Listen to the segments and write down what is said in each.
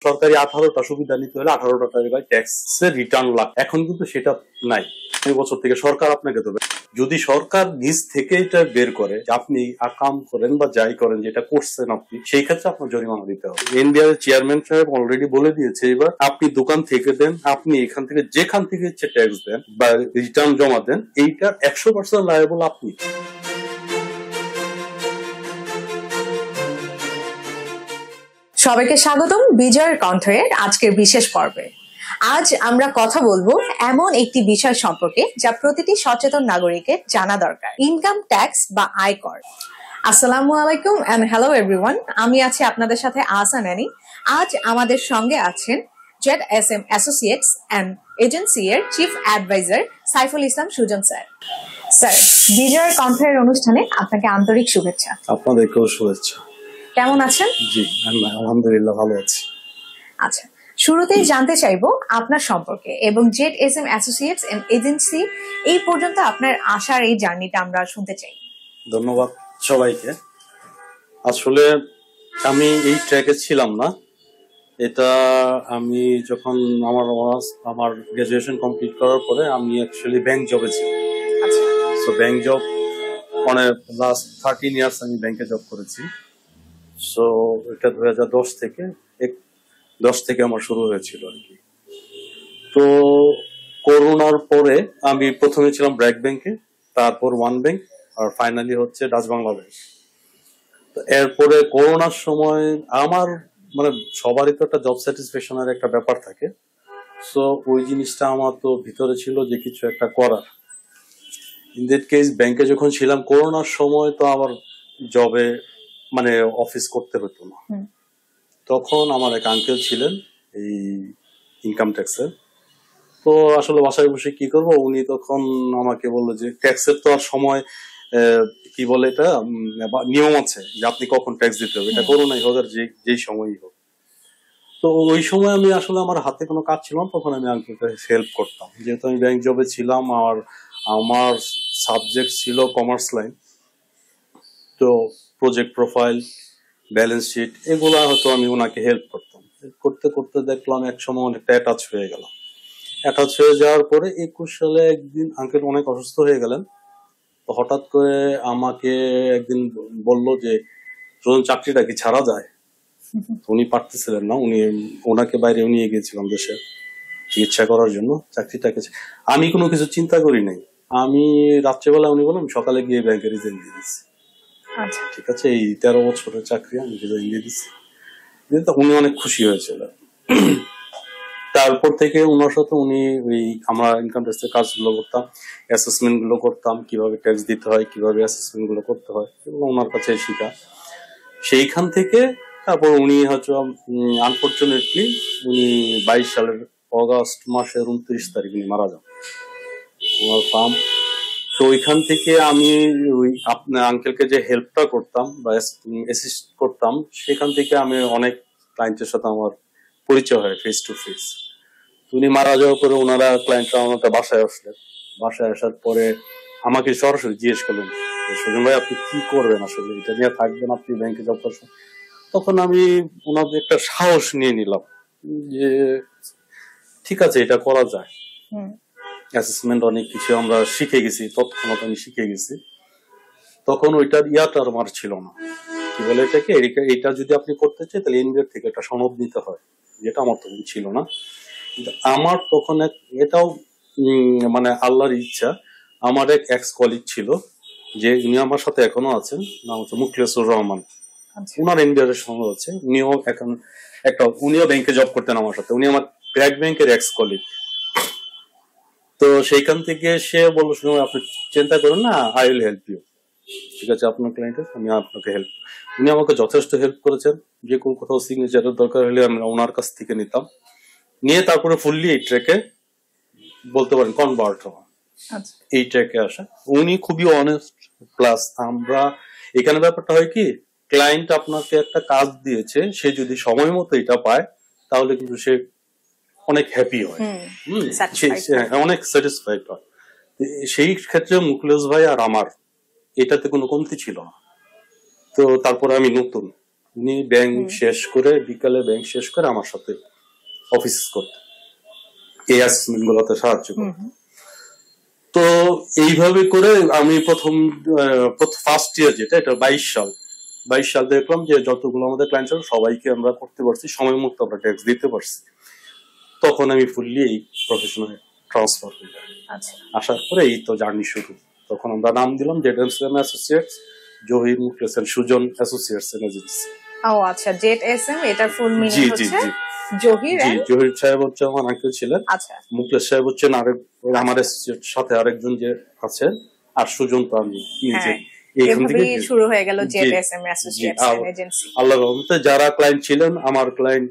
সরকারি 18টা সুবিধা নিতে হলে 18টা টাকায় ট্যাক্সের রিটার্ন লাগ, এখন কিন্তু সেটা নাই। এই বছর থেকে সরকার আপনাকে দেবে। যদি সরকার নিজ থেকে এটা বের করে যে আপনি কাম করেন বা যাই করেন যেটা করছেন আপনি, সেই ক্ষেত্রে আপনার জরিমানা দিতে হবে। এনবিআর এর চেয়ারম্যান সাহেব অলরেডি বলে দিয়েছে, এবার আপনি দোকান থেকে দেন, আপনি এখান থেকে যেখান থেকে ইচ্ছে ট্যাক্স দেন বা রিটার্ন জমা দেন, এইটার 100% লায়াবল আপনি। সবাইকে স্বাগতম বিজয়ের কণ্ঠের আজকের বিশেষ পর্বে। আজ আমরা কথা বলবো এমন একটি বিষয় সম্পর্কে যা প্রতিটি সচেতন নাগরিকের জানা দরকার, ইনকাম ট্যাক্স বা আয়কর। আসসালামু আলাইকুম এন্ড হ্যালো এভরিওয়ান, আমি আছি আপনাদের সাথে আহসান আনি। আজ আমাদের সঙ্গে আছেন ZSM অ্যাসোসিয়েটস এন্ড এজেন্সি এর chief adviser Saiful Islam Sujan sir. Sir, বিজয়ের কণ্ঠের অনুষ্ঠানে আপনাকে আন্তরিক শুভেচ্ছা। আপনাদেরকেও শুভেচ্ছা। কেমন আছেন? জি আলহামদুলিল্লাহ ভালো আছি। আচ্ছা, শুরুতেই জানতে চাইবো আপনার সম্পর্কে এবং ZSM অ্যাসোসিয়েটস এন্ড এজেন্সি এই পর্যন্ত আপনার আসার এই জার্নিটা আমরা শুনতে চাই। ধন্যবাদ সবাইকে। আসলে আমি এই ট্র্যাকে ছিলাম না, এটা আমি যখন আমার গ্রাজুয়েশন কমপ্লিট করার পরে আমি অ্যাকচুয়ালি ব্যাংক জবে ছিলাম। আচ্ছা, সো ব্যাংক জব মানে লাস্ট 13 ইয়ার্স আমি ব্যাংকে জব করেছি। সো এটা 2010 থেকে আমার শুরু হয়েছিল আর কি। তো করোনার পরে আমি প্রথমে ছিলাম ব্র্যাক ব্যাংকে, তারপর ওয়ান ব্যাংক, আর ফাইনালি হচ্ছে ডাচ বাংলা ব্যাংক। তো এরপরে করোনার সময় আমার মানে সবারই তো একটা জব স্যাটিসফ্যাকশনের একটা ব্যাপার থাকে। সো ওই জিনিসটা আমার তো ভিতরে ছিল যে কিছু একটা করার। ইন দ্যাট কেস ব্যাংকে যখন ছিলাম করোনার সময়, তো আবার জবে মানে অফিস করতে হতো না। তখন আমার এক আঙ্কেল ছিলেন এই ইনকাম ট্যাক্সের। তো আসলে বাসায় বসে কি করবো, উনি তখন আমাকে বললো যে ট্যাক্সের তো আর সময় কি বলে এটা নিয়ম আছে যে আপনি কখন ট্যাক্স দিতে হবে, এটা করোনাই হোক আর যেই সময়ই হোক। তো ওই সময় আমি আসলে আমার হাতে কোনো কাজ ছিল না, তখন আমি আঙ্কেলকে হেল্প করতাম, যেহেতু আমি ব্যাংক জবে ছিলাম আর আমার সাবজেক্ট ছিল কমার্স লাইন। তো প্রজেক্ট প্রোফাইল, ব্যালেন্স শিট এগুলা হয়তো আমি ওনাকে হেল্প করতাম। করতে করতে দেখলাম এক সময় অনেকটা অ্যাটাচ হয়ে গেলাম। অ্যাটাচ হয়ে যাওয়ার পরে 21 সালে একদিন আঙ্কেল অনেক অসুস্থ হয়ে গেলেন। তো হঠাৎ করে আমাকে একদিন বললো যে চাকরিটা কি ছাড়া যায়। উনি পারতেছিলেন না, ওনাকে বাইরে নিয়ে গিয়েছিলাম দেশে চিকিৎসা করার জন্য। চাকরিটাকে আমি কোনো কিছু চিন্তা করি নাই, আমি রাত্রেবেলা উনি বললাম সকালে গিয়ে ব্যাংকে রিজাইন দিয়ে দিচ্ছি। ঠিক আছে, এই 13 বছরের চাকরি আমি রিজাইন দিয়ে দিচ্ছি। উনি অনেক খুশি হয়েছিল। তারপর থেকে ওনার সাথে ওই আমরা ইনকাম ট্যাক্সের কাজগুলো করতাম, অ্যাসেসমেন্ট গুলো করতাম, কিভাবে ট্যাক্স দিতে হয়, কিভাবে অ্যাসেসমেন্ট গুলো করতে হয়, এগুলো ওনার কাছে শিখা। সেইখান থেকে তারপর উনি হয়তো আনফরচুনেটলি উনি 22 সালের অগাস্ট মাসের 29 তারিখ উনি মারা যান ওনার ফার্ম। তো ওইখান থেকে আমি ওই আপনার আঙ্কেলকে যে হেল্পটা করতাম বা অ্যাসিস্ট করতাম, সেখান থেকে আমি অনেক ক্লায়েন্টের সাথে আমার পরিচয় হয় ফেস টু ফেস। উনি মারা যাওয়ার পরে ওনারা ক্লায়েন্টরা আমাকে বাসায় আসলেন। বাসায় আসার পরে আমাকে সরাসরি জিজ্ঞেস করলেন, সুজন ভাই আপনি কি করবেন, আসলে এটা নিয়ে থাকবেন, আপনি ব্যাংকে জব করছেন। তখন আমি ওনাদের একটা সাহস নিয়ে নিলাম যে ঠিক আছে, এটা করা যায়। অ্যাসেসমেন্ট অনেক কিছু আমরা শিখে গেছি, তৎক্ষণাৎ আমি শিখে গেছি। তখন ওইটার ইয়াটা আমার ছিল না, কি বলে এটাকে, এটা যদি আপনি করতে চাই তাহলে এনবিআর থেকে একটা সনদ নিতে হয়, যেটা আমার তখন ছিল না। কিন্তু আমার তখন এটাও মানে আল্লাহর ইচ্ছা, আমার এক এক্স কলিগ ছিল যে উনি আমার সাথে এখনো আছেন, নাম হচ্ছে মুখলেসুর রহমান। উনার এনবিআর এর সঙ্গে আছে, উনিও ব্যাংকে জব করতেন আমার সাথে, উনি আমার ব্র্যাক ব্যাংকের এক্স কলিগ। তো সেইখান থেকে সে বললো, শুনুন আপনি চিন্তা করুন না, আই উইল হেল্প ইউ। ঠিক আছে, আপনার ক্লায়েন্টের আমি আপনাকে হেল্প। উনি আমাকে যথেষ্ট হেল্প করেছেন, যে কোনো কোথাও সিগনেচারের দরকার হলে আমি ওনার কাছ থেকে নিতাম, নিয়ে তারপরে ফুললি এই ট্র্যাকে বলতে পারেন কনভার্ট হওয়া, এই ট্র্যাকে আসা। উনি খুবই অনেস্ট, প্লাস আমরা এখানে ব্যাপারটা হয় কি, ক্লায়েন্ট আপনাকে একটা কাজ দিয়েছে, সে যদি সময় মতো এটা পায় তাহলে কিন্তু সে অনেক হ্যাপি হয়, অনেক স্যাটিসফাইড হয়। সেই ক্ষেত্রে মুখলেস ভাই আর আমার এটাতে কোনো কমতি ছিল না। তো তারপরে আমি উনি ব্যাংক শেষ করে বিকালে ব্যাংক শেষ করে আমার সাথে অফিস করতেন, এই অ্যাসেসমেন্ট গুলোতে সাহায্য করতেন। তো এইভাবে করে আমি প্রথম ফার্স্ট ইয়ার যেটা এটা 22 সাল দেখলাম যে যতগুলো আমাদের ক্লায়েন্ট ছিল সবাইকে আমরা করতে পারছি, সময় মতো আমরা ট্যাক্স দিতে পারছি। তখন আমি ফুললি এই প্রফেশনে ট্রান্সফার হই। আসার পরে এই তো জার্নি শুরু। তখন আমরা নাম দিলাম ZSM associates, Zahir Mukhles and Sujan associates and agency. ও আচ্ছা, জেড.এস.এম এটার ফুল মিনিং জি জি হচ্ছে জি জহির জি জহির সাহেব হচ্ছে আমার আঙ্কেল ছিলেন, আচ্ছা, মুখলেস সাহেব হচ্ছেন আরেক আমার অ্যাসোসিয়েট, সাথে আরেকজন যে আছেন, আর সুজন তো আমি নিজে। এইখান থেকে এভাবেই শুরু হয়ে গেল জেড.এস.এম অ্যাসোসিয়েটস এন্ড এজেন্সি। আল্লাহর রহমতে যারা ক্লায়েন্ট ছিলেন আমার ক্লায়েন্ট,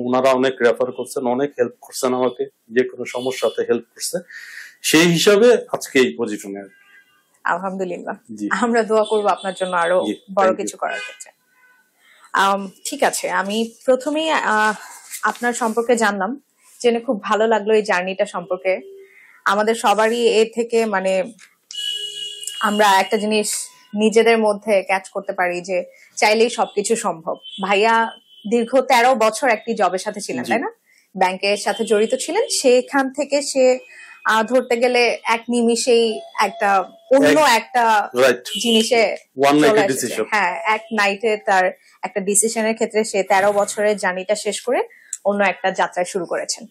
ওনারা অনেক রেফার করছেন, অনেক হেল্প করছেন আমাকে, যে কোনো সমস্যাতে হেল্প করছে। সেই হিসাবে আজকে এই পজিশনে। আলহামদুলিল্লাহ, আমরা দোয়া করব আপনার জন্য আরো বড় কিছু করার ক্ষেত্রে। ঠিক আছে, আমি প্রথমেই আপনার সম্পর্কে জানলাম, জেনে খুব ভালো লাগলো এই জার্নিটা সম্পর্কে। আমাদের সবারই এর থেকে মানে আমরা একটা জিনিস নিজেদের মধ্যে ক্যাচ করতে পারি যে চাইলেই সবকিছু সম্ভব। ভাইয়া দীর্ঘ 13 বছর একটি জবের সাথে ছিলেন, তাই না? ব্যাংকের সাথে জড়িত ছিলেন, সেখান থেকে সে ধরতে গেলে এক নিমিষেই একটা অন্য একটা জিনিসে, হ্যাঁ, এক নাইটে তার একটা ডিসিশনের ক্ষেত্রে সে 13 বছরের জার্নিটা শেষ করে অন্য একটা যাত্রা শুরু করেছেন।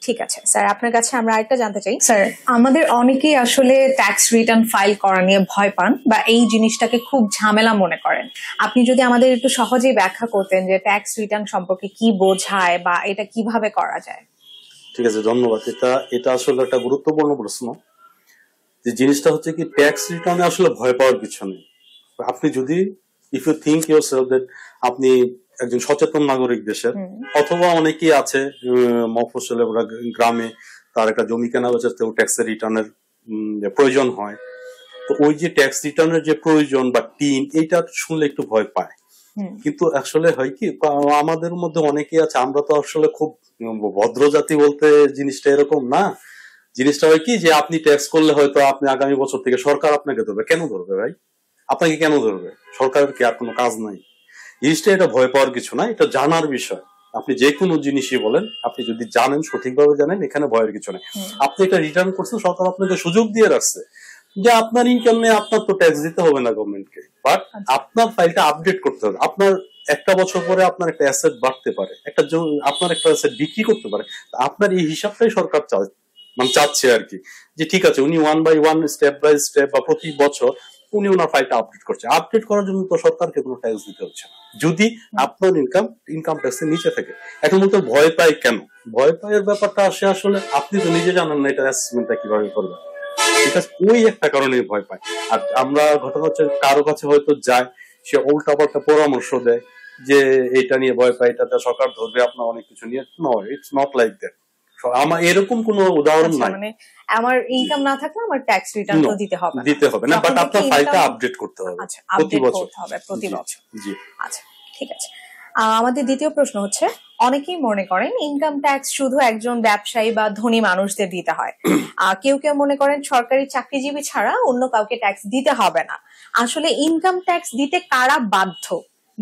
ঠিক আছে স্যার, আপনার কাছে আমরা আরেকটা জানতে চাই। স্যার, আমাদের অনেকেই আসলে ট্যাক্স রিটার্ন ফাইল করা নিয়ে ভয় পান বা এই জিনিসটাকে খুব ঝামেলা মনে করেন। আপনি যদি আমাদের একটু সহজেই ব্যাখ্যা করতেন যে ট্যাক্স রিটার্ন সম্পর্কে কি বোঝায় বা এটা কিভাবে করা যায়। ঠিক আছে, ধন্যবাদ। এটা আসলে একটা গুরুত্বপূর্ণ প্রশ্ন। যে জিনিসটা হচ্ছে কি, ট্যাক্স রিটার্নে আসলে ভয় পাওয়ার কিছু নেই। আপনি যদি if you think yourself that আপনি একজন সচেতন নাগরিক দেশের, অথবা অনেকেই আছে মফস্বলে গ্রামে তার একটা জমি কেনা বেচা ট্যাক্সের রিটার্নের প্রয়োজন হয়, তো ওই যে ট্যাক্স রিটার্নের যে প্রয়োজন বা টিন, এইটা শুনলে একটু ভয় পায়। কিন্তু আসলে হয় কি, আমাদের মধ্যে অনেকেই আছে, আমরা তো আসলে খুব ভদ্র জাতি বলতে জিনিসটা এরকম না। জিনিসটা হয় কি যে আপনি ট্যাক্স করলে হয়তো আপনি আগামী বছর থেকে সরকার আপনাকে ধরবে। কেন ধরবে ভাই? আপনাকে কেন ধরবে? সরকারের কি আর কোনো কাজ নাই? জিনিসটা এটা ভয় পাওয়ার কিছু না, এটা জানার বিষয়। আপনি যে কোনো জিনিসই বলেন, আপনি যদি জানেন, সঠিকভাবে জানেন, এখানে ভয়ের কিছু নেই। আপনি এটা রিটার্ন করছেন, সরকার আপনাকে সুযোগ দিয়ে রাখছে যে আপনার ইনকাম নেই, আপনার তো ট্যাক্স দিতে হবে না গভর্নমেন্টকে, বাট আপনার ফাইলটা আপডেট করতে হবে। আপনার একটা বছর পরে আপনার একটা অ্যাসেট বাড়তে পারে, আপনার একটা অ্যাসেট বিক্রি করতে পারে, আপনার এই হিসাবটাই সরকার চাচ্ছে আর কি, যে ঠিক আছে উনি 1 বাই 1 স্টেপ বাই স্টেপ বা প্রতি বছর উনি ওনার ফাইলটা আপডেট করছে। আপডেট করার জন্য তো সরকারকে কোনো ট্যাক্স দিতে হচ্ছে না, যদি আপনার ইনকাম ট্যাক্সের নিচে থাকে। এখন বলতে ভয় পায় কেন? ভয় পায়ের ব্যাপারটা আসে আসলে আপনি তো নিজে জানেন না এটা অ্যাসেসমেন্টটা কিভাবে করবেন, ঠিক আছে? ওই একটা কারণে ভয় পায়। আর আমরা ঘটনা হচ্ছে কারো কাছে হয়তো যায়, সে উল্টা পাল্টা পরামর্শ দেয় যে এটা নিয়ে ভয় পায়, এটাতে সরকার ধরবে, আপনার অনেক কিছু নিয়ে। No, it's not like that. আমার এরকম কোনো উদাহরণ নাই। মানে আমার ইনকাম না থাকলে আমার ট্যাক্স রিটার্ন তো দিতে হবে না, বাট আপনার ফাইলটা আপডেট করতে হবে। আচ্ছা, আপডেট করতে হবে প্রতি বছর। জি, আচ্ছা, ঠিক আছে। আমাদের দ্বিতীয় প্রশ্ন হচ্ছে, অনেকেই মনে করেন ইনকাম ট্যাক্স শুধু একজন ব্যবসায়ী বা ধনী মানুষদের দিতে হয়। কেউ কেউ মনে করেন সরকারি চাকরিজীবী ছাড়া অন্য কাউকে ট্যাক্স দিতে হবে না। আসলে ইনকাম ট্যাক্স দিতে কারা বাধ্য,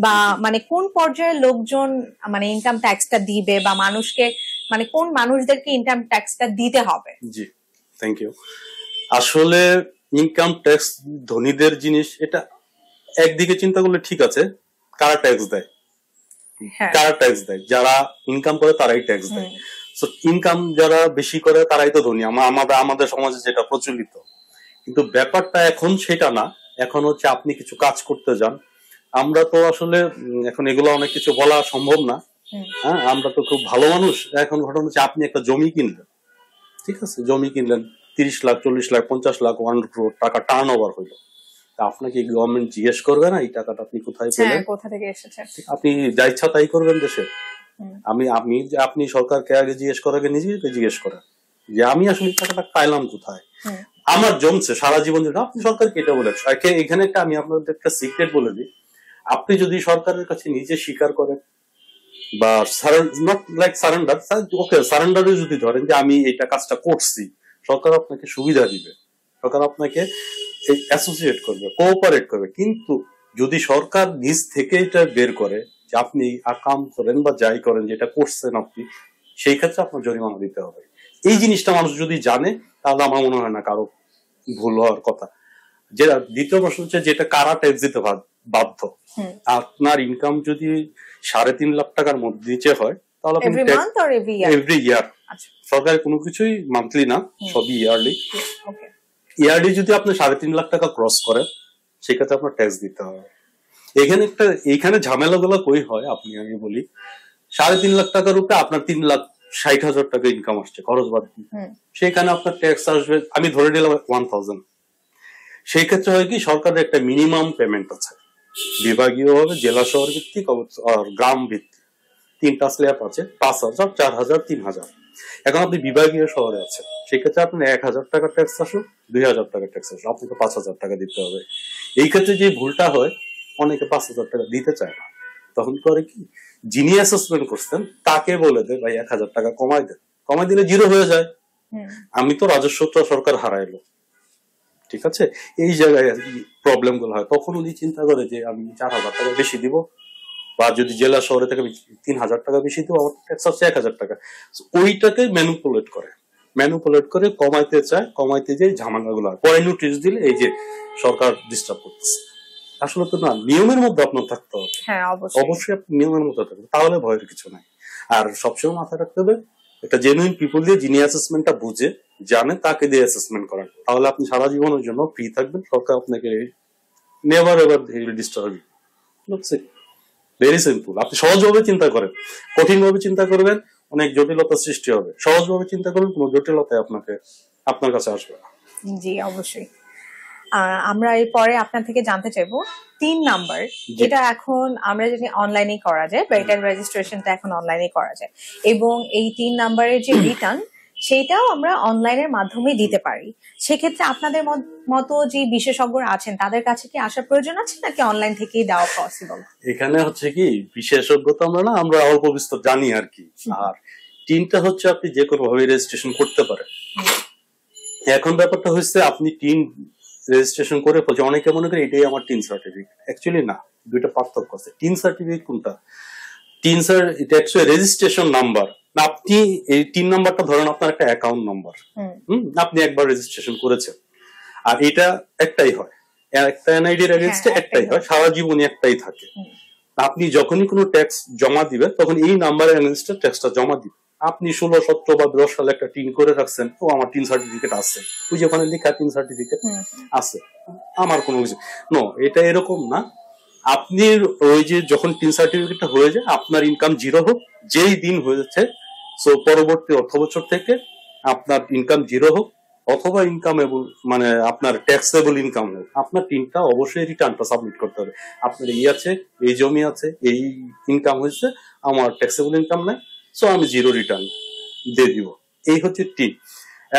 বা মানে কোন পর্যায়ের লোকজন মানে ইনকাম ট্যাক্সটা দিবে, বা মানুষকে মানে কোন মানুষদেরকে ইনকাম ট্যাক্সটা দিতে হবে? জি, থ্যাংক ইউ। আসলে ইনকাম ট্যাক্স ধনীদের জিনিস, এটা একদিকে চিন্তা করলে ঠিক আছে। কারা ট্যাক্স দেয়? কারা ট্যাক্স দেয়? যারা ইনকাম করে তারাই ট্যাক্স দেয়। সো ইনকাম যারা বেশি করে তারাই তো ধনী, আমাদের সমাজে যেটা প্রচলিত। কিন্তু ব্যাপারটা এখন সেটা না। এখন হচ্ছে আপনি কিছু কাজ করতে যান, আমরা তো আসলে এখন এগুলো অনেক কিছু বলা সম্ভব না। হ্যাঁ, আমরা তো খুব ভালো মানুষ। এখন ঘটনা হচ্ছে আপনি একটা জমি কিনলেন, ঠিক আছে? জমি কিনলেন 30 লাখ, 40 লাখ, 50 লাখ, 1 crore টাকা টার্ন ওভার হইলো। আপনাকে গভর্নমেন্ট জিজ্ঞেস করবে না এই টাকাটা আপনি কোথায় পেলেন, কোথা থেকে এসেছে? আপনি যা ইচ্ছা তাই করবেন দেশে? আপনি সরকারকে আগে জিজ্ঞেস করার আগে নিজেকে জিজ্ঞেস করেন যে আমি আসলে টাকাটা পাইলাম কোথায়, আমার জমছে সারা জীবন ধরে। আপনি সরকারকে এটা বলেন। এখানে একটা আমি আপনাদের একটা সিক্রেট বলে দিই, আপনি যদি সরকারের কাছে নিজে স্বীকার করেন বা নট লাইক সারেন্ডার, ওকে সারেন্ডারে যদি ধরেন যে আমি এইটা কাজটা করছি, সরকার আপনাকে সুবিধা দিবে, সরকার আপনাকে অ্যাসোসিয়েট করবে, কোঅপারেট করবে। কিন্তু যদি সরকার নিজ থেকে এটা বের করে যে আপনি কাম করেন বা যাই করেন যেটা করছেন আপনি, সেই ক্ষেত্রে আপনার জরিমানা দিতে হবে। এই জিনিসটা মানুষ যদি জানে তাহলে আমার মনে হয় না কারো ভুল হওয়ার কথা। যেটা দ্বিতীয় প্রশ্ন হচ্ছে যেটা কারা ট্যাক্স দিতে বাধ্য। আপনার ইনকাম যদি 3.5 লাখ টাকার মধ্যে নিচে হয় তাহলে এভরি ইয়ার, সরকার কোনো কিছুই মান্থলি না, সবই ইয়ারলি। ইয়ারলি যদি আপনি 3.5 লাখ টাকা ক্রস করেন সেক্ষেত্রে আপনার ট্যাক্স দিতে হবে। এইখানে ঝামেলাগুলো কই হয় আমি বলি, 3.5 লাখ টাকার উপরে আপনার 3,60,000 টাকা ইনকাম আসছে খরচ বাদ দিয়ে, সেখানে আপনার ট্যাক্স আসবে আমি ধরে নিলাম 1,000। সেই ক্ষেত্রে হয় কি সরকারের একটা মিনিমাম পেমেন্ট আছে, বিভাগীয় ভাবে জেলা শহর ভিত্তিক আর গ্রাম ভিত্তিক 3টা স্ল্যাব আছে, 5,000, 4,000, 3,000। এখন আপনি বিভাগীয় শহরে আছেন, সেক্ষেত্রে আপনার 1,000 টাকা ট্যাক্স আসুক, 2,000 টাকা ট্যাক্স আসুক, আপনাকে 5,000 টাকা দিতে হবে। এই ক্ষেত্রে যে ভুলটা হয় অনেকে 5,000 টাকা দিতে চায় না, তখন করে কি যিনি অ্যাসেসমেন্ট করছেন তাকে বলে দেয় ভাই 1,000 টাকা কমাই দেন, কমাই দিলে জিরো হয়ে যায়। আমি তো রাজস্বটা সরকার হারাইলো, ঠিক আছে, এই জায়গায় প্রবলেম গুলো হয়। তখন উনি চিন্তা করে যে আমি 4,000 টাকা বেশি দিব, বা যদি জেলা শহরে থেকে 3,000 টাকা বেশি দিব, আমার ট্যাক্স হচ্ছে 1,000 টাকা। ওইটাকে ম্যানুপুলেট করে কমাইতে চায়, কমাইতে যে ঝামেলা গুলো হয়, পরে নোটিশ দিলে এই যে সরকার ডিস্টার্ব করতেছে। আসলে তো না, নিয়মের মধ্যে আপনার থাকতে হবে। অবশ্যই আপনি নিয়মের মধ্যে থাকবেন, তাহলে ভয়ের কিছু নাই। আর সবসময় মাথায় রাখতে হবে একটা জেনুইন পিপল দিয়ে, যিনি অ্যাসেসমেন্টটা বুঝে জানে তাকে দিয়ে অ্যাসেসমেন্ট করেন, তাহলে আপনি সারা জীবনের জন্য ফ্রি থাকবেন। সরকার আপনাকে never ever disturb. Very simple. আপনি সহজভাবে চিন্তা করেন, কঠিন ভাবে চিন্তা করবেন অনেক জটিলতা সৃষ্টি হবে। সহজভাবে চিন্তা করবেন, কোনো জটিলতায় আপনার কাছে আসবে না। জি অবশ্যই। আমরা এই পরে আপনার থেকে জানতে চাইবো 3 নাম্বার, যেটা এখন আমরা জানি অনলাইনে করা যায়, বা এটার রেজিস্ট্রেশনটা এখন অনলাইনে করা যায়, এবং এই 3 নাম্বারের যে রিটার্ন সেটাও আমরা অনলাইনের মাধ্যমে দিতে পারি। সেক্ষেত্রে আপনাদের মতো যে বিশেষজ্ঞরা আছেন তাদের কাছে কি আসার প্রয়োজন আছে, নাকি অনলাইন থেকেই দেওয়া পসিবল? এখানে হচ্ছে কি বিশেষজ্ঞ তো আমরা অল্প বিস্তর জানি আর কি। আর 3টা হচ্ছে আপনি যে কোনো ভাবে রেজিস্ট্রেশন করতে পারেন। এখন ব্যাপারটা হচ্ছে আপনি 3 রেজিস্ট্রেশন করে ফেলছে, অনেকে মনে করে এটাই আমার 3 সার্টিফিকেট। অ্যাকচুয়ালি না, দুইটা পার্থক্য আছে। 3 সার্টিফিকেট কোনটা? 3 এটা অ্যাকচুয়ালি রেজিস্ট্রেশন নাম্বার। আপনি এই 3 নাম্বারটা ধরেন আপনার একটা অ্যাকাউন্ট নাম্বার, আপনি একবার রেজিস্ট্রেশন করেছেন, আর এটা একটাই হয়, একটা এনআইডি রেজিস্ট্রে একটাই হয়, সারা জীবনই একটাই থাকে। আপনি যখনই কোনো ট্যাক্স জমা দিবেন তখন এই নাম্বারের এগেইনস্টে ট্যাক্সটা জমা দিবেন। আপনি 16, 17 বা 10 সালে একটা টিন করে রাখছেন, ও আমার 3 সার্টিফিকেট আছে, ওই যে ওখানে লেখা 3 সার্টিফিকেট আছে, আমার কোনো কিছু নো, এটা এরকম না। আপনি ওই যে যখন 3 সার্টিফিকেটটা হয়ে যায়, আপনার ইনকাম জিরো হোক, যেই দিন হয়েছে, সো পরবর্তী অর্থ বছর থেকে আপনার ইনকাম জিরো হোক, অথবা ইনকামেবল মানে আপনার ট্যাক্সেবল ইনকাম হোক, আপনার 3টা অবশ্যই রিটার্নটা সাবমিট করতে হবে। আপনার এই আছে, এই জমি আছে, এই ইনকাম হয়েছে, আমার ট্যাক্সেবল ইনকাম নাই, সো আমি জিরো রিটার্ন দিয়ে দিব। এই হচ্ছে 3।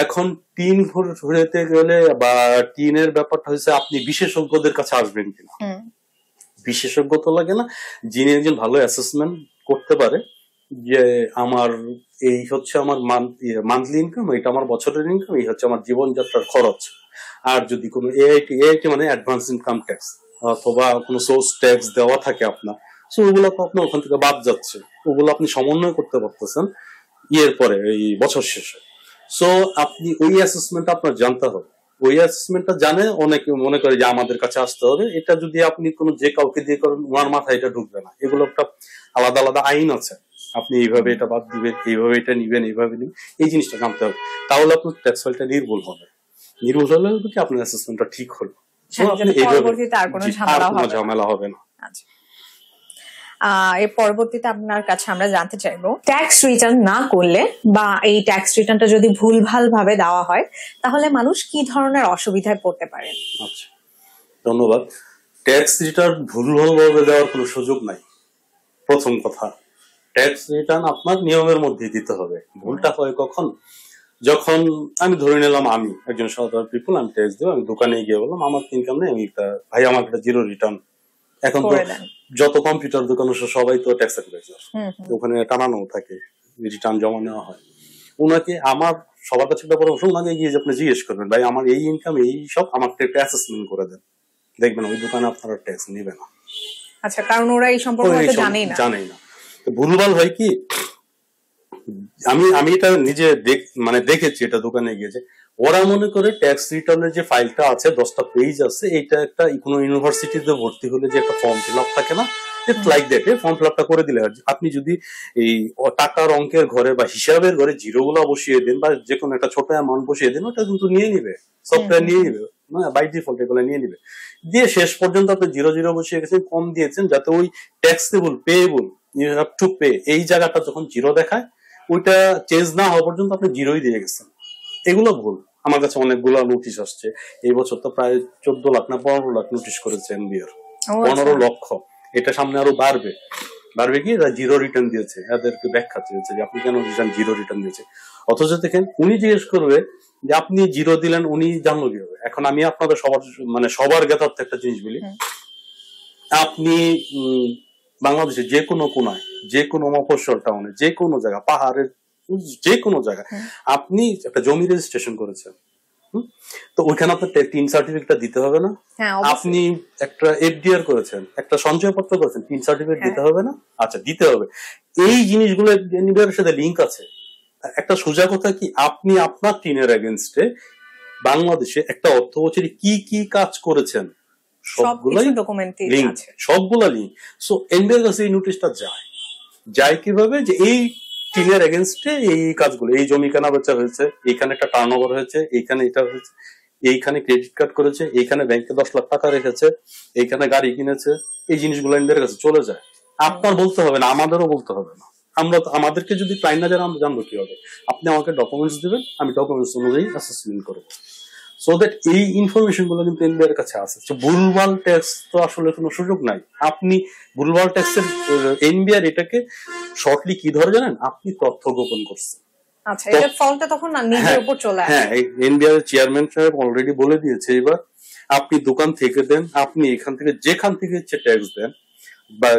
এখন 3 হতে গেলে বা 3-এর ব্যাপারটা হচ্ছে আপনি বিশেষজ্ঞদের কাছে আসবেন কিনা। বিশেষজ্ঞ তো লাগে না, যিনি একজন ভালো অ্যাসেসমেন্ট করতে পারে যে আমার এই হচ্ছে আমার মান্থলি ইনকাম, এটা আমার বছরের ইনকাম, এই হচ্ছে আমার জীবনযাত্রার খরচ। আর যদি কোনো এআইটি মানে অ্যাডভান্স ইনকাম ট্যাক্স অথবা কোনো সোর্স ট্যাক্স দেওয়া থাকে আপনার, সো ওগুলো তো আপনার ওখান থেকে বাদ যাচ্ছে, ওগুলো আপনি সমন্বয় করতে পারতেছেন ইয়ের পরে এই বছর শেষে। সো আপনি ওই অ্যাসেসমেন্ট আপনার জানতে হবে। ওই অ্যাসেসমেন্টটা জানে অনেকে মনে করে যে আমাদের কাছে আসতে হবে, এটা যদি আপনি কোনো যে কাউকে দিয়ে করেন ওনার মাথায় এটা ঢুকবে না। এগুলো একটা আলাদা আলাদা আইন আছে, আপনি এইভাবে এটা বাদ দিবেন, এইভাবে এটা নিবেন, এইভাবে নিবেন, এই জিনিসটা জানতে হবে। তাহলে আপনার ট্যাক্স ফাইলটা নির্ভুল হবে। নির্ভুল হলে কি আপনার অ্যাসেসমেন্টটা ঠিক হলো, আর কোনো ঝামেলা হবে না। এর পরবর্তীতে আপনার কাছে আমরা জানতে চাইবো, ট্যাক্স রিটার্ন না করলে বা এই ট্যাক্স রিটার্নটা যদি ভুলভাল ভাবে দেওয়া হয় তাহলে মানুষ কি ধরনের অসুবিধায় পড়তে পারে? আচ্ছা, ধন্যবাদ। ট্যাক্স রিটার্ন ভুলভাল ভাবে দেওয়ার কোনো সুযোগ নাই। প্রথম কথা, ট্যাক্স রিটার্ন আপনার নিয়মের মধ্যে দিতে হবে। ভুলটা হয় কখন? যখন আমি ধরে নিলাম আমি একজন সাধারণ পিপল, আমি ট্যাক্স দেবো, আমি দোকানে গিয়ে বললাম আমার ইনকাম নেই, আমি ভাই আমার একটা জিরো রিটার্ন। এখন তো যত কম্পিউটার দোকান সবাই তো ট্যাক্স অ্যাডভাইজার, ওখানে টানানো থাকে, রিটার্ন জমা নেওয়া হয়। ওনাকে আমার সবার কাছে একটা পরামর্শ, ওনাকে গিয়ে আপনি জিজ্ঞেস করবেন ভাই আমার এই ইনকাম এই সব, আমাকে একটা অ্যাসেসমেন্ট করে দেন। দেখবেন ওই দোকানে আপনারা ট্যাক্স নেবে না। আচ্ছা, কারণ ওরা এই সম্পর্কে হয়তো জানেই না। ভুলভাল হয় কি, আমি এটা নিজে মানে দেখেছি, এটা দোকানে গিয়েছে, ওরা মনে করে ট্যাক্স রিটার্নের যে ফাইলটা আছে 10টা পেজ আছে, এটা একটা কোনো ইউনিভার্সিটিতে ভর্তি হলে যে একটা ফর্ম ফিল আপ থাকে না, লাইক দ্যাট, ফর্ম ফিল আপটা করে দিলে আপনি যদি এই টাকার অঙ্কের ঘরে বা হিসাবের ঘরে জিরো গুলা বসিয়ে দেন বা যে কোনো একটা ছোট অ্যামাউন্ট বসিয়ে দেন, ওটা কিন্তু নিয়ে নিবে, সফটওয়্যার নিয়ে নিবে, বাই ডিফল্ট এগুলো নিয়ে নিবে। দিয়ে শেষ পর্যন্ত আপনি জিরো জিরো বসিয়ে গেছেন, কম দিয়েছেন, যাতে ওই taxable payable you have to pay এই জায়গাটা যখন জিরো দেখায়, ওইটা চেঞ্জ না হওয়া পর্যন্ত আপনি জিরোই দিয়ে গেছেন। এগুলো ভুল। আমার কাছে অনেকগুলো নোটিশ আসছে এই বছর, তো প্রায় 14 লাখ না 15 লাখ নোটিশ করেছে এনবিআর, 15 লক্ষ। এটা সামনে আরো বাড়বে কি, জিরো রিটার্ন দিয়েছে, এদেরকে ব্যাখ্যা চেয়েছে যে আপনি কেন জিরো রিটার্ন দিয়েছে। অথচ দেখেন উনি জিজ্ঞেস করবে যে আপনি জিরো দিলেন, উনি জানলো কিভাবে। এখন আমি আপনাদের সবার জ্ঞাতার্থে একটা জিনিস বলি, আপনি বাংলাদেশের যে কোনো কোনায়, যে কোনো মফস্বল টাউনে, যে কোনো জায়গা, পাহাড়ের যে কোনো জায়গায় আপনি একটা জমি রেজিস্ট্রেশন করেছেন, তো ওইখানে আপনার টিন সার্টিফিকেট দিতে হবে না? আপনি একটা এফডিআর করেছেন, একটা সঞ্চয়পত্র করেছেন, টিন সার্টিফিকেট দিতে হবে না? আচ্ছা, দিতে হবে। এই জিনিসগুলো এনবিআর সাথে লিঙ্ক আছে। একটা সোজা কথা কি, আপনি আপনার টিনের এগেনস্টে বাংলাদেশে একটা অর্থ বছরে কি কি কাজ করেছেন সবগুলাই লিঙ্ক, সবগুলা লিঙ্ক। সো এনবিআর কাছে এই নোটিশটা যায় কিভাবে, যে এই টিনের এগেনস্টে এই কাজগুলো, এই জমি কেনা বেচা হয়েছে, এইখানে একটা টার্নওভার হয়েছে, এইখানে এটা হয়েছে, এইখানে ক্রেডিট কার্ড করেছে, এইখানে ব্যাংকে 10 লাখ টাকা রেখেছে, এইখানে গাড়ি কিনেছে, এই জিনিসগুলো এনবিআর কাছে চলে যায়। আপনার বলতে হবে না, আমাদেরও বলতে হবে না। আমাদেরকে যদি ক্লায়েন্ট না জানে, আমরা জানবো কি হবে? আপনি আমাকে ডকুমেন্টস দিবেন, আমি ডকুমেন্টস অনুযায়ী অ্যাসেসমেন্ট করবো। সো দ্যাট এই ইনফরমেশন গুলো কিন্তু এনবিআর কাছে আছে। ভুলভাল ট্যাক্স তো আসলে কোনো সুযোগ নাই। আপনি ভুলভাল ট্যাক্সের এনবিআর এটাকে শর্টলি কি ধরে জানেন? আপনি তথ্য গোপন করছেন। আচ্ছা, এটার ফলটা তখন নিজের উপর চলে আসে। হ্যাঁ, এনবিআর চেয়ারম্যান সাহেব অলরেডি বলে দিয়েছে, এবার আপনি দোকান থেকে দেন, আপনি এখান থেকে যেখান থেকে ইচ্ছে ট্যাক্স দেন বা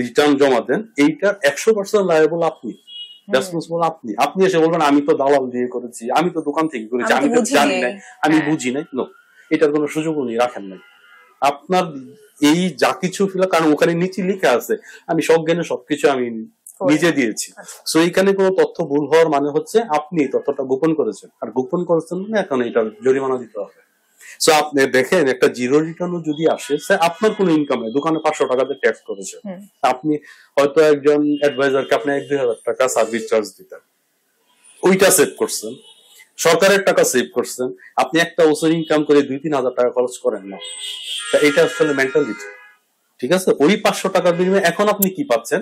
রিটার্ন জমা দেন, এইটার 100% লায়াবল আপনি, রেসপন্সিবল আপনি। আপনি এসে বলবেন আমি তো দালাল দিয়ে করেছি, আমি তো দোকান থেকে করেছি, আমি তো জানি না, আমি বুঝি নাই। নো, এটার কোনো সুযোগ উনি রাখেন নাই। আপনার এই যা কিছু ফিল, কারণ ওখানে নিচে লিখে আছে আমি সজ্ঞানে সবকিছু আমি নিজে দিয়েছি। সো এইখানে কোনো তথ্য ভুল হওয়ার মানে হচ্ছে আপনি তথ্যটা গোপন করেছেন, আর গোপন করেছেন মানে এখন এটা জরিমানা দিতে হবে। সো আপনি দেখেন, একটা জিরো রিটার্নও যদি আসে, আপনার কোনো ইনকাম নেই, দোকানে 500 টাকাতে ট্যাক্স করেছে, আপনি হয়তো একজন অ্যাডভাইজারকে আপনি 1-2 হাজার টাকা সার্ভিস চার্জ দিতেন, ওইটা সেভ করছেন, সরকারের টাকা সেভ করছেন। আপনি একটা বছর ইনকাম করে 2-3 হাজার টাকা খরচ করেন না, এটা আসলে মেন্টালিটি। ঠিক আছে, ওই 500 টাকার বিনিময়ে এখন আপনি কি পাচ্ছেন?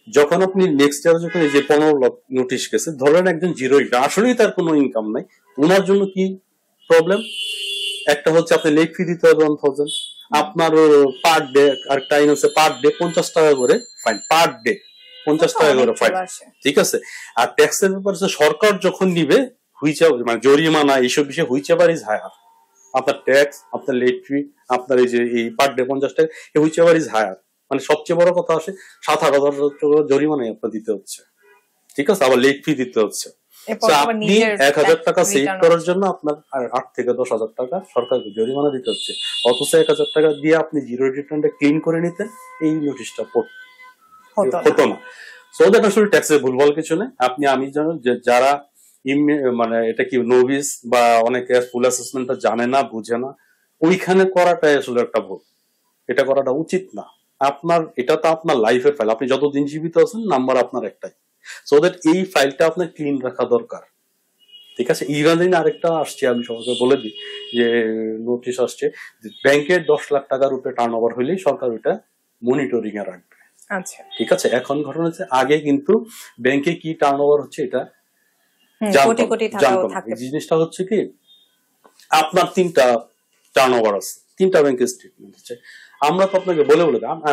যখন আপনি নেক্সট ইয়ার যখন এই যে 15 লাখ নোটিশ গেছে, ধরেন একজন জিরো ইনকাম, আসলেই তার কোনো ইনকাম নাই, ওনার জন্য কি প্রবলেম? একটা হচ্ছে আপনি লেট ফি দিতে হবে 1000, আপনার পার ডে, আর টাইম হচ্ছে পার ডে 50 টাকা করে ফাইন, পার ডে 50 টাকা করে ফাইন। ঠিক আছে, আর ট্যাক্সের ব্যাপার সরকার যখন নিবে মানে জরিমানা এইসব বিষয়ে হুইচেভার ইজ হায়ার, আপনার ট্যাক্স, আপনার লেট ফি, আপনার এই যে এই পার ডে 50 টাকা, এই হুইচেভার ইজ হায়ার, মানে সবচেয়ে বড় কথা আসে 7-8 হাজার টাকা জরিমানাই আপনার দিতে হচ্ছে। ঠিক আছে, আবার লেট ফি দিতে হচ্ছে। আপনি 1000 টাকা সেভ করার জন্য আপনার 8 থেকে 10 হাজার টাকা সরকারকে জরিমানা দিতে হচ্ছে, অথচ 1000 টাকা দিয়ে আপনি জিরো রিটার্নটা ক্লিন করে নিতেন, এই নোটিশটা হতো না। সো দ্যাট আসলে ট্যাক্সে ভুলভাল কিছু নেই। আমি জানো যে যারা মানে এটা কি নোভিস বা অনেকে ফুল অ্যাসেসমেন্টটা জানে না, বুঝে না, ওইখানে করাটাই আসলে একটা ভুল, এটা করাটা উচিত না। এটা তো আপনার লাইফের ফাইল, আপনি যতদিন জীবিত আছেন নাম্বার আপনার একটাই, সো দ্যাট এই ফাইলটা আপনার ক্লিন রাখা দরকার। ঠিক আছে, ইরান আরেকটা আসছে, আমি সবাইকে বলে দিই যে নোটিশ আসছে, ব্যাংকের 10 লাখ টাকার উপরে টার্ন ওভার হইলেই সরকার ওটা মনিটরিং এ রাখবে। আচ্ছা, ঠিক আছে, এখন ঘটনা হচ্ছে আগে কিন্তু ব্যাংকে কি টার্ন ওভার হচ্ছে এটা জানতো না। এই জিনিসটা হচ্ছে কি, আপনার 3টা টার্ন ওভার আছে, 3টা ব্যাংকের স্টেটমেন্ট হচ্ছে, আমরা তো আপনাকে বলে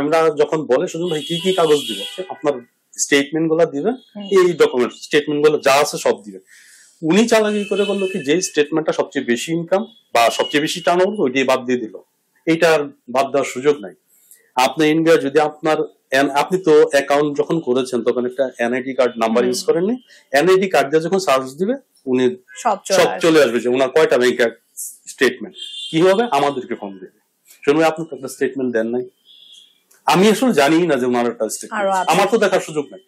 আমরা যখন বলে শুধু ভাই কি কি কাগজ দিব, আপনার স্টেটমেন্ট গুলা দিবে, এই ডকুমেন্ট স্টেটমেন্ট গুলো যা আছে সব দিবে। উনি চালাকি করে বললো কি, যে স্টেটমেন্টটা সবচেয়ে বেশি ইনকাম বা সবচেয়ে বেশি টার্ন ওভার, ওইটাই বাদ দিয়ে দিল, এইটার বাদ দেওয়ার সুযোগ নাই। আপনি ইন্ডিয়া যদি আপনি তো অ্যাকাউন্ট যখন করেছেন তখন একটা এনআইডি কার্ড নাম্বার ইউজ করেননি, এনআইডি কার্ড দিয়ে যখন সার্চ দিবে উনি সব চলে আসবে যে ওনার কয়টা ব্যাংক স্টেটমেন্ট, কি হবে আমাদেরকে ফোন দেবে। শুনুন, আপনি তো একটা স্টেটমেন্ট দেন নাই। আমি আসলে জানি না যে ওনার একটা স্টেটমেন্ট, আমার তো দেখার সুযোগ নাই।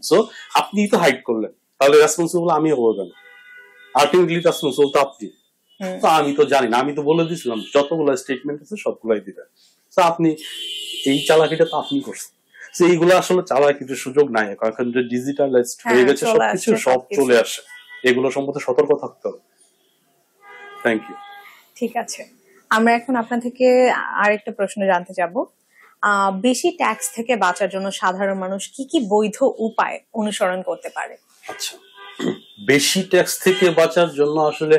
সো আপনি তো হাইড করলেন, তাহলে রেসপন্সিবল আমি হবো কেন? আলটিমেটলি রেসপন্সিবল তো আপনি। তো আমি তো জানি না, আমি তো বলে দিয়েছিলাম যতগুলো স্টেটমেন্ট আছে সবগুলাই দিবেন। তো আপনি এই চালাকিটা তো আপনি করছেন। এইগুলো আসলে চালাকির সুযোগ নাই, এখন যে ডিজিটালাইজড হয়ে গেছে সবকিছু, সব চলে আসে, এগুলো সম্বন্ধে সতর্ক থাকতে হবে। Thank you. ঠিক আছে, আমরা এখন আপনার থেকে আরেকটা প্রশ্ন জানতে চাবো। বেশি ট্যাক্স থেকে বাঁচার জন্য সাধারণ মানুষ কি কি বৈধ উপায় অনুসরণ করতে পারে? আচ্ছা, বেশি ট্যাক্স থেকে বাঁচার জন্য আসলে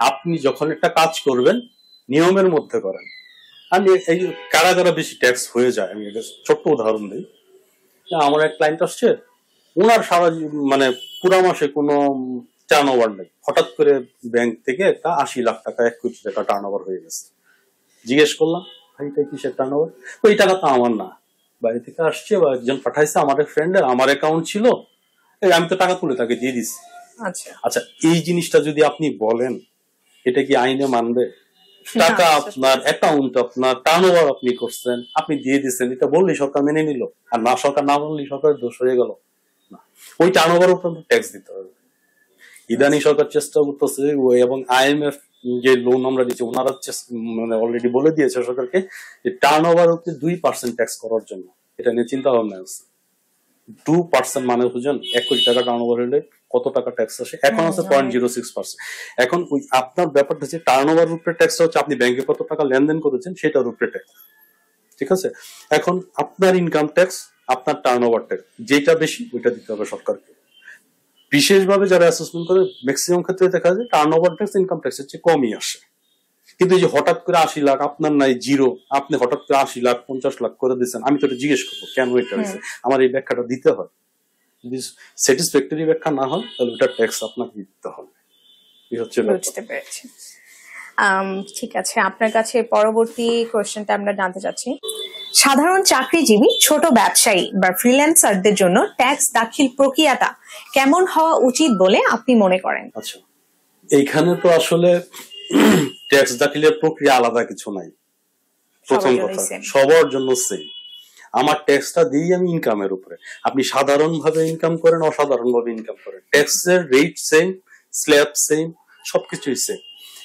আপনি যখন একটা কাজ করবেন নিয়মের মধ্যে করেন। আমি এই কারা কারা বেশি ট্যাক্স হয়ে যায়, আমি একটা ছোট্ট উদাহরণ দিই। আমার এক ক্লায়েন্ট আসছে, ওনার সারা মানে পুরো মাসে কোনো টার্ন ওভার নেই, হঠাৎ করে ব্যাংক থেকে একটা 80 লাখ টাকা 1 কোটি টাকা টার্ন ওভার হয়ে গেছে। জিজ্ঞেস করলাম, ভাই এটা কিসের টার্ন ওভার? তো এই টাকা তো আমার না, বাইরে থেকে আসছে বা একজন পাঠাইছে, আমার ফ্রেন্ডের, আমার অ্যাকাউন্ট ছিল, আমি তো টাকা তুলে তাকে দিয়ে দিচ্ছি। আচ্ছা, এই জিনিসটা যদি আপনি বলেন, এটা কি আইনে মানবে? টাকা আপনার অ্যাকাউন্ট, আপনার টার্ন ওভার আপনি করছেন, আপনি দিয়ে দিচ্ছেন, এটা বললেই সরকার মেনে নিল? আর না, সরকার না মানলেই সরকার দোষ হয়ে গেল না? ওই টার্ন ওভার উপর ট্যাক্স দিতে হবে। ইদানি সরকার চেষ্টা করতেছে, এবং IMF যে লোন আমরা দিচ্ছি, ওনারা মানে অলরেডি বলে দিয়েছে সরকারকে যে টার্ন ওভার উপরে 2% ট্যাক্স করার জন্য। এটা নিয়ে চিন্তা ভাবনা আছে। 2% মানে বুঝেন, 1 কোটি টাকা টার্ন ওভার হলে কত টাকা ট্যাক্স আসে? এখন আছে 0.06%। এখন ওই আপনার ব্যাপারটা হচ্ছে টার্ন ওভার উপরে ট্যাক্সটা হচ্ছে আপনি ব্যাংকে কত টাকা লেনদেন করেছেন সেটার উপরে ট্যাক্স, ঠিক আছে? এখন আপনার ইনকাম ট্যাক্স, আপনার টার্ন ওভার ট্যাক্স, যেটা বেশি ওইটা দিতে হবে সরকারকে। বিশেষভাবে যারা অ্যাসেসমেন্ট করে ম্যাক্সিমাম ক্ষেত্রে দেখা যায় টার্ন ওভার ট্যাক্স ইনকাম ট্যাক্সের চেয়ে কমই আসে। কিন্তু এই যে হঠাৎ করে 80 লাখ আপনার নাই, জিরো, আপনি হঠাৎ করে 80 লাখ 50 লাখ করে দিচ্ছেন, আমি তো এটা জিজ্ঞেস করবো কেন এটা হয়েছে, আমার এই ব্যাখ্যাটা দিতে হয়। যদি স্যাটিসফ্যাক্টরি ব্যাখ্যা না হয় তাহলে ওটা ট্যাক্স আপনাকে দিতে হবে। বুঝতে পেরেছি। ঠিক আছে, আপনার কাছে পরবর্তী কোশ্চেনটা আমরা জানতে চাচ্ছি। সাধারণ চাকরিজীবী, ছোট ব্যবসায়ী বা ফ্রিল্যান্সারদের জন্য ট্যাক্স দাখিল প্রক্রিয়াটা কেমন হওয়া উচিত বলে আপনি মনে করেন? আচ্ছা, এইখানে তো আসলে ট্যাক্স দাখিলের প্রক্রিয়া আলাদা কিছু নাই। প্রথম কথা, সবার জন্য সেম। আমার ট্যাক্সটা দিই আমি ইনকামের উপরে। আপনি সাধারণ ভাবে ইনকাম করেন, অসাধারণ ভাবে ইনকাম করেন, ট্যাক্সের রেট সেম, স্ল্যাব সেম, সবকিছুই সেম।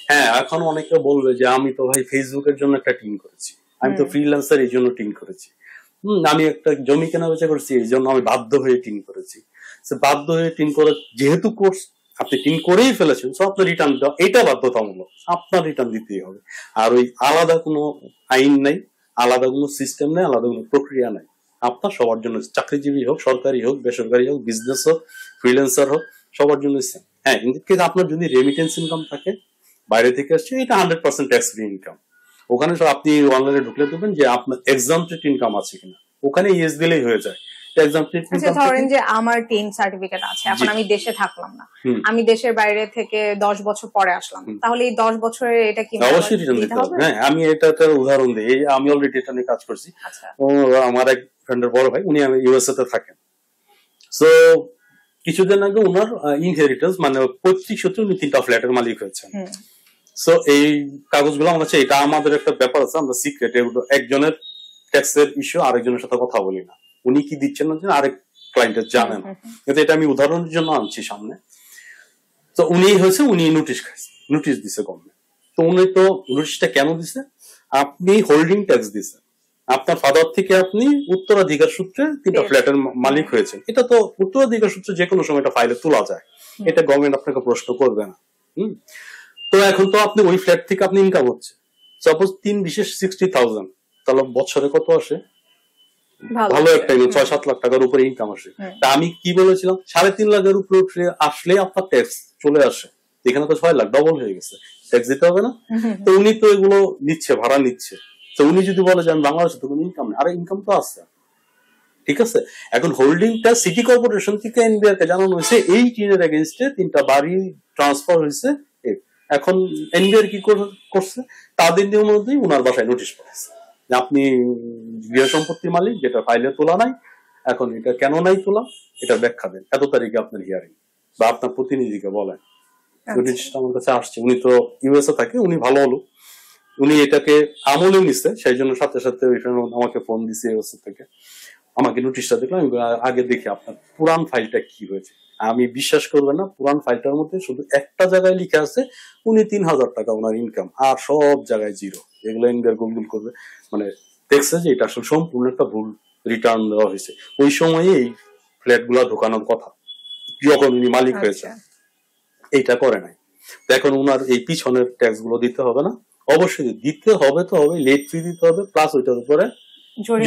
হ্যাঁ, এখন অনেকে বলবে যে আমি তো ভাই ফেসবুকের জন্য একটা টিম করেছি, আমি তো ফ্রিল্যান্সার এই জন্য টিম করেছি, আমি একটা জমি কেনা বেচা করছি এই জন্য আমি বাধ্য হয়ে টিম করেছি। বাধ্য হয়ে টিম করে যেহেতু কোর্স আপনি টিম করেই ফেলেছেন, সো আপনার রিটার্ন দেওয়া এটা বাধ্যতামূলক, আপনার রিটার্ন দিতেই হবে। আর ওই আলাদা কোনো আইন নাই, আলাদা কোনো সিস্টেম নেই, আলাদা কোনো প্রক্রিয়া নাই। আপনার সবার জন্য, চাকরিজীবী হোক, সরকারি হোক, বেসরকারি হোক, বিজনেস হোক, ফ্রিল্যান্সার হোক, সবার জন্য সেম। হ্যাঁ, কিন্তু আপনার যদি রেমিটেন্স ইনকাম থাকে, বাইরে থেকে আসছে, এটা 100% ট্যাক্স ফ্রি ইনকাম। ওখানে আপনি অনলাইনে ঢুকলে দেবেন যে আপনার এক্সাম্পটেড ইনকাম আছে কিনা, ওখানে ইয়েস দিলেই হয়ে যায়। ধরেন যে আমার 10 সার্টিফিকেট আছে, এখন আমি দেশে থাকলাম না, আমি দেশের বাইরে থেকে 10 বছর পরে আসলাম, তাহলে এই 10 বছরে এটা কি অবশ্যই রিটার্ন দিতে হবে? হ্যাঁ, আমি এটা একটা উদাহরণ দিই। আমি অলরেডি এটা নিয়ে কাজ করছি। আমার এক ফ্রেন্ডের বড় ভাই, উনি USA তে থাকেন। সো কিছুদিন আগে ওনার ইনহেরিটেন্স মানে পৈতৃক সূত্রে উনি 3টা ফ্ল্যাটের মালিক হয়েছেন। সো এই কাগজগুলো আমার কাছে, এটা আমাদের একটা ব্যাপার আছে, আমরা সিক্রেট, এগুলো একজনের ট্যাক্সের ইস্যু আরেকজনের সাথে কথা বলি না, উনি কি দিচ্ছেন না আরেক ক্লায়েন্টের জানেন, কিন্তু এটা আমি উদাহরণের জন্য আনছি সামনে। তো উনি হয়েছে, উনি নোটিশ খাইছে, নোটিশ দিছে গভর্নমেন্ট। তো উনি তো নোটিশটা কেন দিছে? আপনি হোল্ডিং ট্যাক্স দিছে, আপনার ফাদার থেকে আপনি উত্তরাধিকার সূত্রে 3টা ফ্ল্যাটের মালিক হয়েছেন। এটা তো উত্তরাধিকার সূত্রে যে কোনো সময় এটা ফাইলে তোলা যায়, এটা গভর্নমেন্ট আপনাকে প্রশ্ন করবে না। তো এখন তো আপনি ওই ফ্ল্যাট থেকে আপনি ইনকাম হচ্ছে, সাপোজ 3 বিশেষ 60,000, তাহলে বছরে কত আসে? ভালো একটা 6-7 লাখ টাকার উপরে ইনকাম আসে। তা আমি কি বলেছিলাম, 3.5 লাখের উপরে আসলে আপনার ট্যাক্স চলে আসে, এখানে তো 6 লাখ, ডবল হয়ে গেছে, ট্যাক্স দিতে হবে না? তো উনি তো এগুলো নিচ্ছে, ভাড়া নিচ্ছে। তো উনি যদি বলে যে আমি বাংলাদেশে তো কোনো ইনকাম নেই, আরে ইনকাম তো আছে, ঠিক আছে। এখন হোল্ডিংটা সিটি কর্পোরেশন থেকে এনবিআর কে জানানো হয়েছে, এই টিনের এগেইনস্টে 3টা বাড়ি ট্রান্সফার হয়েছে। এখন এনবিআর কি করছে, তাদের নিয়ম অনুযায়ী উনার বাসায় নোটিশ পড়েছে যে আপনি গৃহ সম্পত্তির মালিক, যেটা ফাইলে তোলা নাই, এখন এটা কেন নাই তোলা, এটা ব্যাখ্যা দেন, এত তারিখে আপনার হিয়ারিং, বা আপনার প্রতিনিধিকে বলেন। নোটিশটা আমার কাছে আসছে, উনি তো USA থাকে, উনি ভালো হলো উনি এটাকে আমলে নিছে, সেই জন্য সাথে সাথে আমাকে ফোন দিছে এই অবস্থা থেকে, আমাকে নোটিশটা দেখলাম, আমি আগে দেখি আপনার পুরান ফাইলটা কি হয়েছে। আমি বিশ্বাস করবেন না, পুরান ফাইলটার মধ্যে শুধু একটা জায়গায় লিখে আছে উনি 3,000 টাকা ওনার ইনকাম, আর সব জায়গায় জিরো। এগুলো ইন্ডিয়ার গুগল করবে, মানে দেখছে যে এটা আসলে সম্পূর্ণ একটা ভুল রিটার্ন দেওয়া হয়েছে। ওই সময়ে এই ফ্ল্যাট গুলা ঢোকানোর কথা যখন উনি মালিক হয়েছে, এইটা করে নাই। তো এখন উনার এই পিছনের ট্যাক্স গুলো দিতে হবে না, অবশ্যই দিতে হবে, তো হবে, লেট ফি দিতে হবে, প্লাস ওইটার উপরে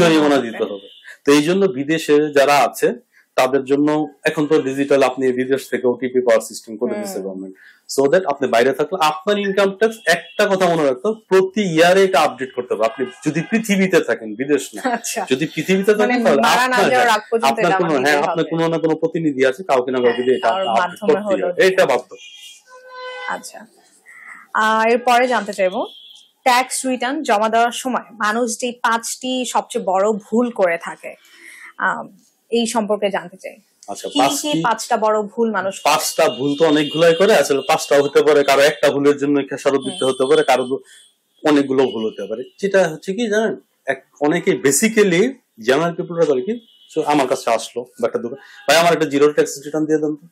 জরিমানা দিতে হবে। তো এই জন্য বিদেশে যারা আছে তাদের জন্য এখন তো ডিজিটাল, আপনি বিদেশ থেকে ওটিপি পাওয়ার সিস্টেম করে দিচ্ছে গভর্নমেন্ট, সো দ্যাট আপনি বাইরে থাকলে আপনার ইনকাম ট্যাক্স, একটা কথা মনে রাখতে হবে, প্রতি ইয়ারে এটা আপডেট করতে হবে। আপনি যদি পৃথিবীতে থাকেন, বিদেশ না, যদি পৃথিবীতে থাকেন তাহলে আপনার কোনো, হ্যাঁ, আপনার কোনো না কোনো প্রতিনিধি আছে, কাউকে না কাউকে দিয়ে এটা আপডেট করতে হবে, এটা বাধ্য। আচ্ছা, এরপরে জানতে চাইবো, ট্যাক্স রিটার্ন জমা দেওয়ার সময় মানুষ যে 5টি সবচেয়ে বড় ভুল করে থাকে, এই সম্পর্কে জানতে চাই। আচ্ছা, কি 5টা বড় ভুল মানুষ? 5টা ভুল তো অনেকগুলাই করে, আসলে 5টা হতে পারে, কারো একটা ভুলের জন্য খেসারত দিতে হতে পারে, কারো অনেকগুলো ভুল হতে পারে। যেটা হচ্ছে কি জানেন, অনেকে বেসিক্যালি জেনারেল পিপলরা করে কি, আমার কাছে আসলো একটা দোকান, ভাই আমার একটা জিরো ট্যাক্স রিটার্ন দিয়ে দেন তো।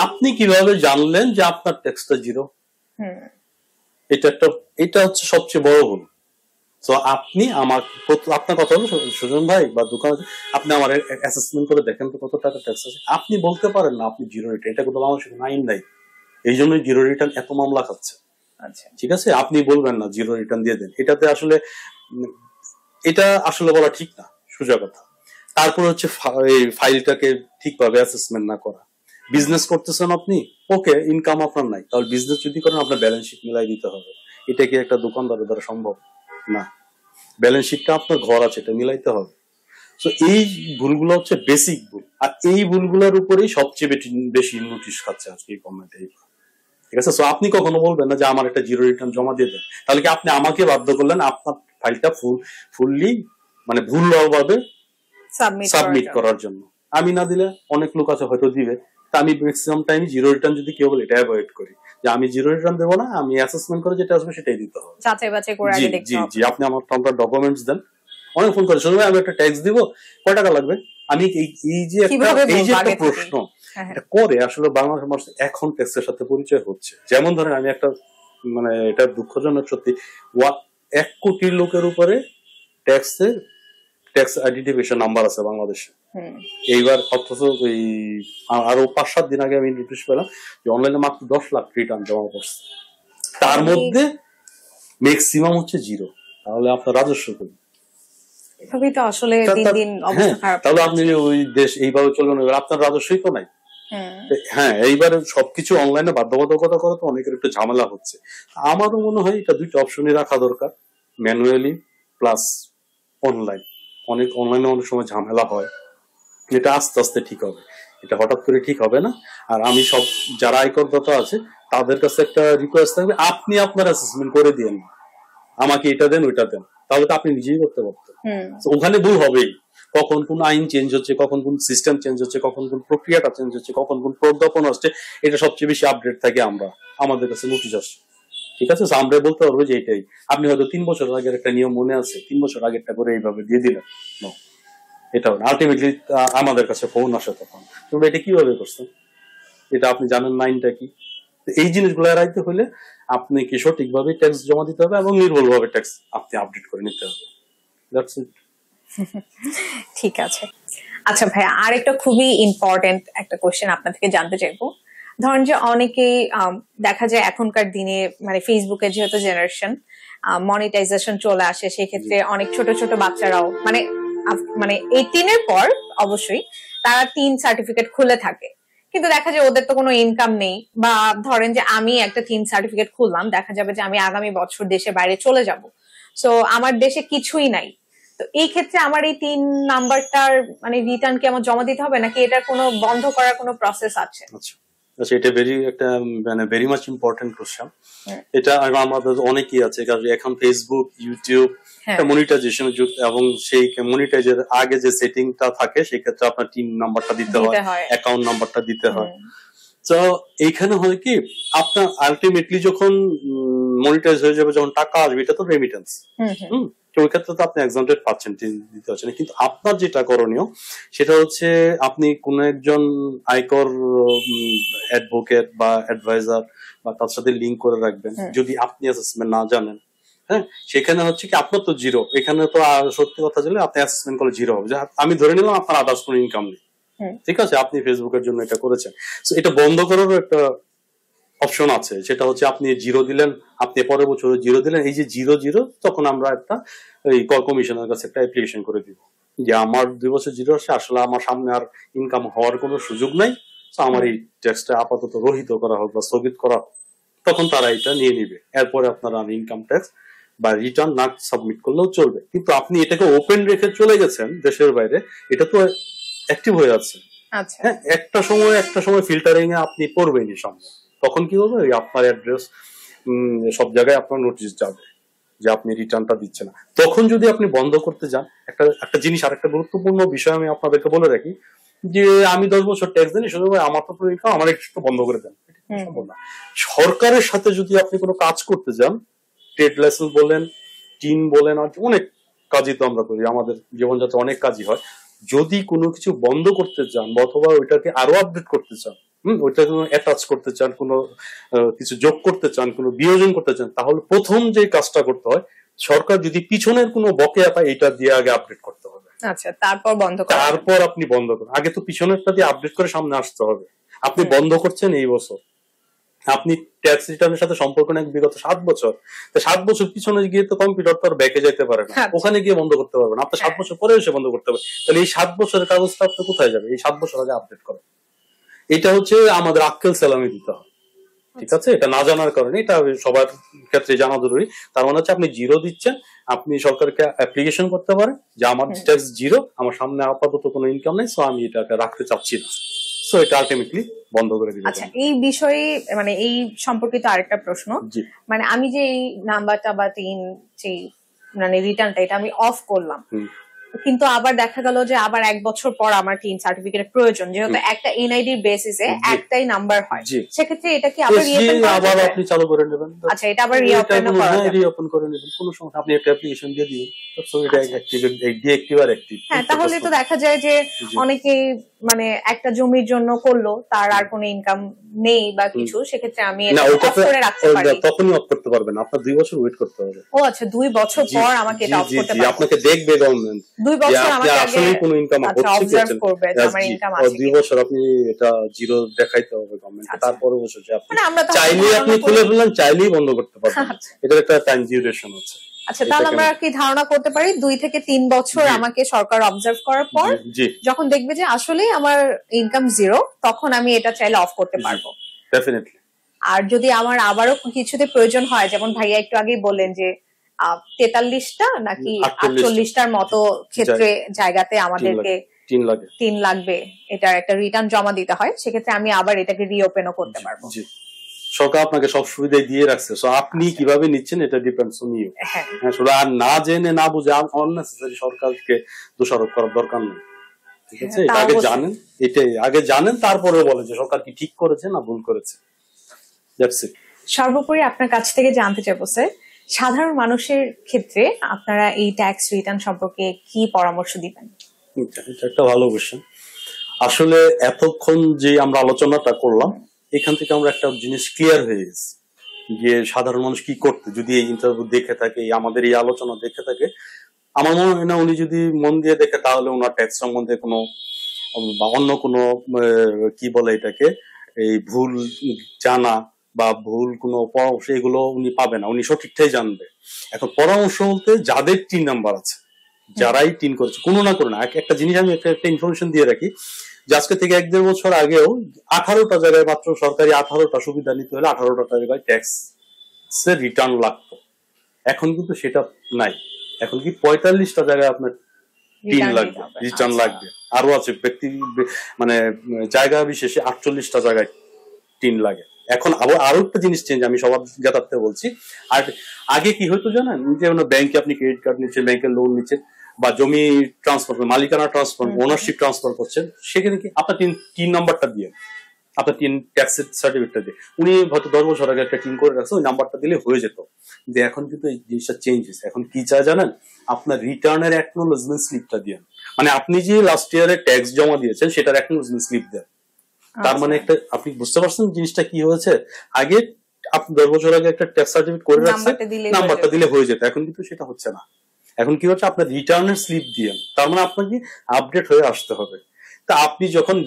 আপনি কিভাবে জানলেন যে আপনার ট্যাক্সটা জিরো? এটা হচ্ছে সবচেয়ে বড় ভুল। তো আপনি আপনার কথা হলো, সুজন ভাই বা দোকান, আপনি আমার অ্যাসেসমেন্ট করে দেখেন তো কত টাকা ট্যাক্স আছে। আপনি বলতে পারেন না আপনি জিরো রিটার্ন, এটা কিন্তু বাংলাদেশের আইন নাই, এই জন্যই জিরো রিটার্ন এত মামলা খাচ্ছে। আচ্ছা, ঠিক আছে, আপনি বলবেন না জিরো রিটার্ন দিয়ে দেন, এটা আসলে বলা ঠিক না, সোজা কথা। তারপর হচ্ছে ফাইলটাকে ঠিকভাবে অ্যাসেসমেন্ট না করা। বিজনেস করতেছেন আপনি, ওকে, ইনকাম আপনার নাই, তাহলে বিজনেস যদি করেন আপনার ব্যালেন্স শিট মিলাই দিতে হবে। এটা কি একটা দোকানদারের দ্বারা সম্ভব না? ব্যালেন্স শিটটা আপনার ঘর আছে, এটা মিলাইতে হবে। তো এই ভুলগুলো হচ্ছে বেসিক ভুল, আর এই ভুলগুলোর উপরেই সবচেয়ে বেশি নোটিশ খাচ্ছে আজকে এই গভর্নমেন্ট। ঠিক আছে, সো আপনি কখনো বলবেন না যে আমার একটা জিরো রিটার্ন জমা দিয়ে দেন, তাহলে কি আপনি আমাকে বাধ্য করলেন আপনার ফাইলটা ফুললি মানে ভুলভাবে সাবমিট করার জন্য। আমি না দিলে অনেক লোক আছে হয়তো দিবে, তা আমি ম্যাক্সিমাম টাইম জিরো রিটার্ন যদি কেউ বলে এটা অ্যাভয়েড করি, যে আমি জিরো রিটার্ন দেবো না, আমি অ্যাসেসমেন্ট করে যেটা আসবে সেটাই দিতে হবে। যাচাই বাছাই করে আগে দেখতে হবে। জি, আপনি আমার ডকুমেন্টস দেন। অনেক ফোন করে, শুনুন আমি একটা ট্যাক্স দিব, কয় টাকা লাগবে? আমি এই যে একটা প্রশ্ন এটা করে, আসলে বাংলাদেশের মানুষ এখন ট্যাক্সের সাথে পরিচয় হচ্ছে। যেমন ধরেন আমি একটা, মানে এটা দুঃখজনক সত্যি, 1 কোটি লোকের উপরে ট্যাক্স আইডেন্টিফিকেশন নাম্বার আছে বাংলাদেশে। এইবার অথচ ওই আরো 5-7 দিন আগে আমি নোটিশ পেলাম যে অনলাইনে মাত্র 10 লাখ রিটার্ন জমা করছে, তার মধ্যে ম্যাক্সিমাম হচ্ছে জিরো। তাহলে আপনার রাজস্ব কই? এভাবেই তো আসলে দিন দিন অবস্থা খারাপ। তাহলে আপনি ওই দেশ এইভাবে চলবেন, আপনার রাজস্বই তো নাই। হ্যাঁ, এইবারে সবকিছু অনলাইনে বাধ্যবাধকতা করা তো অনেকের একটু ঝামেলা হচ্ছে। আমারও মনে হয় এটা 2টা অপশনই রাখা দরকার, ম্যানুয়ালি প্লাস অনলাইন। অনলাইনে অনেক সময় ঝামেলা হয়, এটা আস্তে আস্তে ঠিক হবে, এটা হঠাৎ করে ঠিক হবে না। আর আমি সব যারা আয়করদাতা আছে তাদের কাছে একটা রিকোয়েস্ট থাকবে, আপনি আপনার অ্যাসেসমেন্ট করে দিয়েন, আমাকে এটা দেন ওইটা দেন, তাহলে তো আপনি নিজেই করতে পারতেন। ওখানে ভুল হবেই, কখন কোন আইন চেঞ্জ হচ্ছে, কখন কোন সিস্টেম চেঞ্জ হচ্ছে, কখন কোন প্রক্রিয়াটা চেঞ্জ হচ্ছে, কখন কোন প্রজ্ঞাপন আসছে, এটা সবচেয়ে বেশি আপডেট থাকে আমাদের কাছে নোটিশ আসছে। ঠিক আছে, আমরা বলতে পারবো যে এটাই। আপনি হয়তো 3 বছর আগের একটা নিয়ম মনে আছে, 3 বছর আগেরটা করে এইভাবে দিয়ে দিলেন, এটা আলটিমেটলি আমাদের কাছে ফোন আসে তখন, তোমরা এটা কিভাবে করছেন, এটা আপনি জানেন না আইনটা কি। এই জিনিসগুলো এড়াইতে হলে আপনি কি সঠিকভাবে ট্যাক্স জমা দিতে হবে এবং নির্ভুলভাবে ট্যাক্স আপনি আপডেট করে নিতে হবে। That's it. ঠিক আছে। আচ্ছা ভাই, আর একটা খুবই ইম্পর্টেন্ট একটা কোশ্চেন আপনার থেকে জানতে চাইবো। ধরেন যে অনেকেই দেখা যায় এখনকার দিনে, মানে ফেসবুকের যেহেতু জেনারেশন, মনিটাইজেশন চলে আসে, সেক্ষেত্রে অনেক ছোট ছোট বাচ্চারাও মানে 18-এর পর অবশ্যই তারা 3 সার্টিফিকেট খুলে থাকে, কিন্তু দেখা যায় ওদের তো কোনো ইনকাম নেই। বা ধরেন যে আমি একটা 3 সার্টিফিকেট খুললাম, দেখা যাবে যে আমি আগামী বছর দেশে বাইরে চলে যাব, সো আমার দেশে কিছুই নাই। তো এই ক্ষেত্রে আমার এই 3 নাম্বারটার মানে রিটার্ন কি আমার জমা দিতে হবে, নাকি এটার কোনো বন্ধ করার কোনো প্রসেস আছে? আচ্ছা, এটা ভেরি মাচ ইম্পর্টেন্ট কোশ্চেন। এটা আমাদের অনেকেই আছে, কারণ এখন ফেসবুক, ইউটিউব মনিটাইজেশন যুগ, এবং সেই মনিটাইজের আগে যে সেটিংটা থাকে সেক্ষেত্রে আপনার 3 নাম্বারটা দিতে হয়, অ্যাকাউন্ট নাম্বারটা দিতে হয়। তো এইখানে হয় কি, আপনার আলটিমেটলি যখন মনিটাইজ হয়ে যাবে, যখন টাকা আসবে, এটা তো রেমিটেন্স। তো ওই ক্ষেত্রে তো আপনি এক্সামটেড পাচ্ছেন, দিতে হচ্ছে না। কিন্তু আপনার যেটা করণীয় সেটা হচ্ছে আপনি কোন একজন আয়কর অ্যাডভোকেট বা অ্যাডভাইজার বা তার সাথে লিঙ্ক করে রাখবেন। যদি আপনি অ্যাসেসমেন্ট না জানেন, হ্যাঁ, সেখানে হচ্ছে কি আপনার তো জিরো, এখানে তো সত্যি কথা বলে আপনি অ্যাসেসমেন্ট করলে জিরো হবে। আমি ধরে নিলাম আপনার আদার্স কোনো ইনকাম নেই, ঠিক আছে, আপনি ফেসবুকের জন্য এটা করেছেন, তো এটা বন্ধ করারও একটা অপশন আছে। সেটা হচ্ছে আপনি জিরো দিলেন, আপনি পরের বছর জিরো দিলেন, এই যে জিরো জিরো, তখন আমরা একটা এই কর কমিশনের কাছে একটা অ্যাপ্লিকেশন করে দিব যে আমার 2 বছর জিরো আসে, আসলে আমার সামনে আর ইনকাম হওয়ার কোনো সুযোগ নাই, তো আমার এই ট্যাক্সটা আপাতত রহিত করা হোক বা স্থগিত করা হোক। তখন তারা এটা নিয়ে নিবে, এরপরে আপনারা ইনকাম ট্যাক্স বা রিটার্ন না সাবমিট করলেও চলবে। কিন্তু আপনি এটাকে ওপেন রেখে চলে গেছেন দেশের বাইরে, এটা তো অ্যাক্টিভ হয়ে যাচ্ছে। হ্যাঁ, একটা সময় ফিল্টারিং এ আপনি পড়বেনই সামনে, তখন কি হবে, আপনার অ্যাড্রেস সব জায়গায় আপনার নোটিশ যাবে যে আপনি রিটার্নটা দিচ্ছে না। তখন যদি আপনি বন্ধ করতে যান, একটা জিনিস, আর একটা গুরুত্বপূর্ণ বিষয় আমি আপনাদেরকে বলে রাখি, যে আমি 10 বছর ট্যাক্স দিই, শুধু আমার তো ইনকাম, আমার একটু বন্ধ করে দেন, সম্ভব না। সরকারের সাথে যদি আপনি কোনো কাজ করতে যান, ট্রেড লাইসেন্স বলেন, টিন বলেন, আর অনেক কাজই তো আমরা করি, আমাদের জীবনযাত্রা অনেক কাজই হয়। যদি কোনো কিছু বন্ধ করতে চান অথবা ওইটাকে আরো আপডেট করতে চান, ওইটা কোনো অ্যাটাচ করতে চান, কোনো কিছু যোগ করতে চান, কোনো বিয়োজন করতে চান, তাহলে প্রথম যে কাজটা করতে হয়, সরকার যদি পিছনের কোনো বকেয়া পায়, এটা দিয়ে আগে আপডেট করতে হবে। আচ্ছা, তারপর আপনি বন্ধ করুন। আগে তো পিছনেরটা দিয়ে আপডেট করে সামনে আসতে হবে। আপনি বন্ধ করছেন এই বছর, আপনি ট্যাক্স রিটার্নের সাথে সম্পর্ক নেই বিগত 7 বছর, তো 7 বছর পিছনে গিয়ে তো কম্পিউটার তো আর ব্যাকে যেতে পারে না, ওখানে গিয়ে বন্ধ করতে পারবেন। আপনার 7 বছর পরে এসে বন্ধ করতে হবে। তাহলে এই 7 বছরের কাগজটা আপনি কোথায় যাবে? এই 7 বছর আগে আপডেট করেন। এটা হচ্ছে আমাদের আক্কেল সালামি দিতে হয়, ঠিক আছে? এটা না জানার কারণে, এটা সবার ক্ষেত্রে জানা জরুরি। তার মানে হচ্ছে আপনি জিরো দিচ্ছেন, আপনি সরকারকে অ্যাপ্লিকেশন করতে পারেন যে আমার ট্যাক্স জিরো, আমার সামনে আপাতত কোনো ইনকাম নেই, সো আমি এটাকে রাখতে চাচ্ছি না, সো এটা আলটিমেটলি বন্ধ করে দিবেন। আচ্ছা, এই বিষয়ে মানে এই সম্পর্কিত আরেকটা প্রশ্ন, মানে আমি যে এই নাম্বারটা বা টিন যে মানে রিটার্নটা, এটা আমি অফ করলাম, কিন্তু আবার দেখা গেল যে আবার 1 বছর পর আমার টিন সার্টিফিকেটের প্রয়োজন, যেহেতু একটা এনআইডি বেসিসে একটাই নাম্বার হয়, সেক্ষেত্রে এটা কি আবার আবার আপনি চালু করে নেবেন। আচ্ছা, এটা আবার রিওপেন করে নেবেন, কোনো সমস্যা। আপনি একটা অ্যাপ্লিকেশন দিয়ে দিন, তো এটা ডিঅ্যাক্টিভ আর অ্যাক্টিভ। হ্যাঁ, তাহলে তো দেখা যায় যে অনেকে মানে একটা জমির জন্য করলো, তার আর কোনো ইনকাম নেই বা কিছু, সেক্ষেত্রে আমি এটা অফ করে রাখতে পারি। তখনই অফ করতে পারবেন, আপনার 2 বছর ওয়েট করতে হবে। ও আচ্ছা, 2 বছর পর আমাকে এটা অফ করতে পারবে। আপনাকে দেখবে গভর্নমেন্ট 2 বছর আমাকে আসলে কোনো ইনকাম হচ্ছে অবজার্ভ করবে যে আমার ইনকাম আছে। 2 বছর আপনি এটা জিরো দেখাইতে হবে গভর্নমেন্টকে, তারপরে বছর যে আপনি চাইলেই আপনি খুলে ফেললেন, চাইলেই বন্ধ করতে পারবেন। এটার একটা টাইম ডিউরেশন আছে। আচ্ছা, তাহলে আমরা কি ধারণা করতে পারি 2 থেকে 3 বছর আমাকে সরকার অবজার্ভ করার পর যখন দেখবে যে আসলে আমার ইনকাম জিরো, তখন আমি এটা চাইলে অফ করতে পারবো? ডেফিনেটলি। আর যদি আমার আবারও কিছুতে প্রয়োজন হয়, যেমন ভাইয়া একটু আগেই বললেন যে 43টা নাকি 48টার মতো ক্ষেত্রে জায়গাতে আমাদেরকে 3 লাগবে, এটার একটা রিটার্ন জমা দিতে হয়, সেক্ষেত্রে আমি আবার এটাকে রিওপেনও করতে পারবো। সরকার আপনাকে সব সুবিধা দিয়ে রাখছে, সো আপনি কিভাবে নিচ্ছেন এটা ডিপেন্ডস অন ইউ। হ্যাঁ, শুধু আর না জেনে না বুঝে অননেসেসারি সরকারকে দোষারোপ করার দরকার নেই, ঠিক আছে? এটা আগে জানেন, এটাই আগে জানেন, তারপরে বলেন যে সরকার কি ঠিক করেছে না ভুল করেছে। That's it. সর্বোপরি আপনার কাছ থেকে জানতে চাইবো স্যার, সাধারণ মানুষের ক্ষেত্রে আপনারা এই ট্যাক্স রিটার্ন সম্পর্কে কি পরামর্শ দিবেন? এটা একটা ভালো কোশ্চেন। আসলে এতক্ষণ যে আমরা আলোচনাটা করলাম, এখান থেকে আমরা একটা জিনিস ক্লিয়ার হয়ে গেছে যে সাধারণ মানুষ কি করতে, যদি এই ইন্টারভিউ দেখে থাকে, আমাদের এই আলোচনা দেখে থাকে, আমার মনে হয় না উনি যদি মন দিয়ে দেখে তাহলে ওনার ট্যাক্স সম্বন্ধে কোনো বা অন্য কোনো কি বলে এটাকে, এই ভুল জানা বা ভুল কোনো পরামর্শ এগুলো উনি পাবে না, উনি সঠিকটাই জানবে। এখন পরামর্শ বলতে যাদের 3 নাম্বার আছে, যারাই 3 করেছে কোনো না কোনো না, একটা জিনিস আমি একটা ইনফরমেশন দিয়ে রাখি যে আজকে থেকে 1-1.5 বছর আগেও 18টা জায়গায় মাত্র সরকারি 18টা সুবিধা নিতে হলে 18টা জায়গায় ট্যাক্স রিটার্ন লাগতো। এখন কিন্তু সেটা নাই, এখন কি 45টা জায়গায় আপনার টিন লাগবে, রিটার্ন লাগবে। আরো আছে ব্যক্তি মানে জায়গা বিশেষে 48টা জায়গায় টিন লাগে। এখন আরো একটা জিনিস চেঞ্জ, আমি সবার জ্ঞাতার্থে বলছি। আর আগে কি হতো জানেন, যে ব্যাংকে আপনি ক্রেডিট কার্ড নিচ্ছেন, ব্যাংকের লোন নিচ্ছেন, বা জমি ট্রান্সফার, মালিকানা ট্রান্সফার, ওনারশিপ ট্রান্সফার করছেন, সেখানে কি আপনার 3 নাম্বারটা দিয়ে আপনার ট্যাক্স সার্টিফিকেটটা দিয়ে। উনি হয়তো 10 বছর আগে একটা টিন করে রাখছে, ওই নাম্বারটা দিলে হয়ে যেত। কিন্তু এখন কিন্তু এই জিনিসটা চেঞ্জ হয়েছে। এখন কি চায় জানেন? আপনার রিটার্নের অ্যাকনোলেজমেন্ট স্লিপটা দিয়ে, মানে আপনি যে লাস্ট ইয়ারে ট্যাক্স জমা দিয়েছেন সেটার অ্যাকনোলেজমেন্ট স্লিপ দেন। তার মানে একটা, আপনি বুঝতে পারছেন জিনিসটা কি হয়েছে? আগে আপনি 10 বছর আগে একটা ট্যাক্স সার্টিফিকেট করে রাখছেন, নাম্বারটা দিলে হয়ে যেত। এখন কিন্তু সেটা হচ্ছে না। এখন কি হচ্ছে? আপনার রিটার্নের স্লিপ দিয়ে, তার মানে আপনাকে আপডেট হয়ে আসতে হবে। তা আপনি যখন,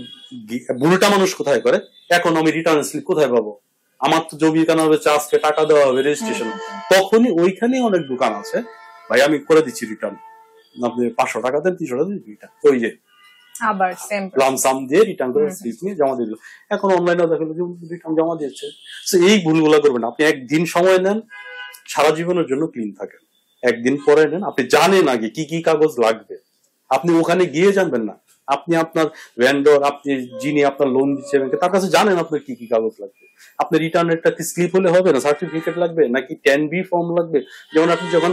ভুলটা মানুষ কোথায় করে, এখন আমি রিটার্ন স্লিপ কোথায় পাবো, আমার তো জমি কেনা হবে, চাষকে টাকা দেওয়া হবে, রেজিস্ট্রেশন, তখনই ওইখানে অনেক দোকান আছে, ভাই আমি করে দিচ্ছি রিটার্ন, আপনি 500 টাকা দেন, 300 টাকা দেন, রিটার্ন ওই যে আবার সেম লামসাম দিয়ে রিটার্ন করে স্লিপ নিয়ে জমা দিয়ে দিল। এখন অনলাইনে দেখলো যে রিটার্ন জমা দিয়েছে। এই ভুলগুলো করবেন। আপনি একদিন সময় নেন, সারা জীবনের জন্য ক্লিন থাকেন। একদিন পরে নেন, আপনি জানেন আগে কি কি কাগজ লাগবে, আপনি ওখানে গিয়ে জানবেন না, আপনি আপনার ভেন্ডর, আপনি যিনি আপনার লোন দিচ্ছে ব্যাংকে, তার কাছে জানেন আপনার কি কি কাগজ লাগবে। আপনার রিটার্নেরটা কি স্লিপ হলে হবে না, সার্টিফিকেট লাগবে নাকি 10B ফর্ম লাগবে? যেমন আপনি যখন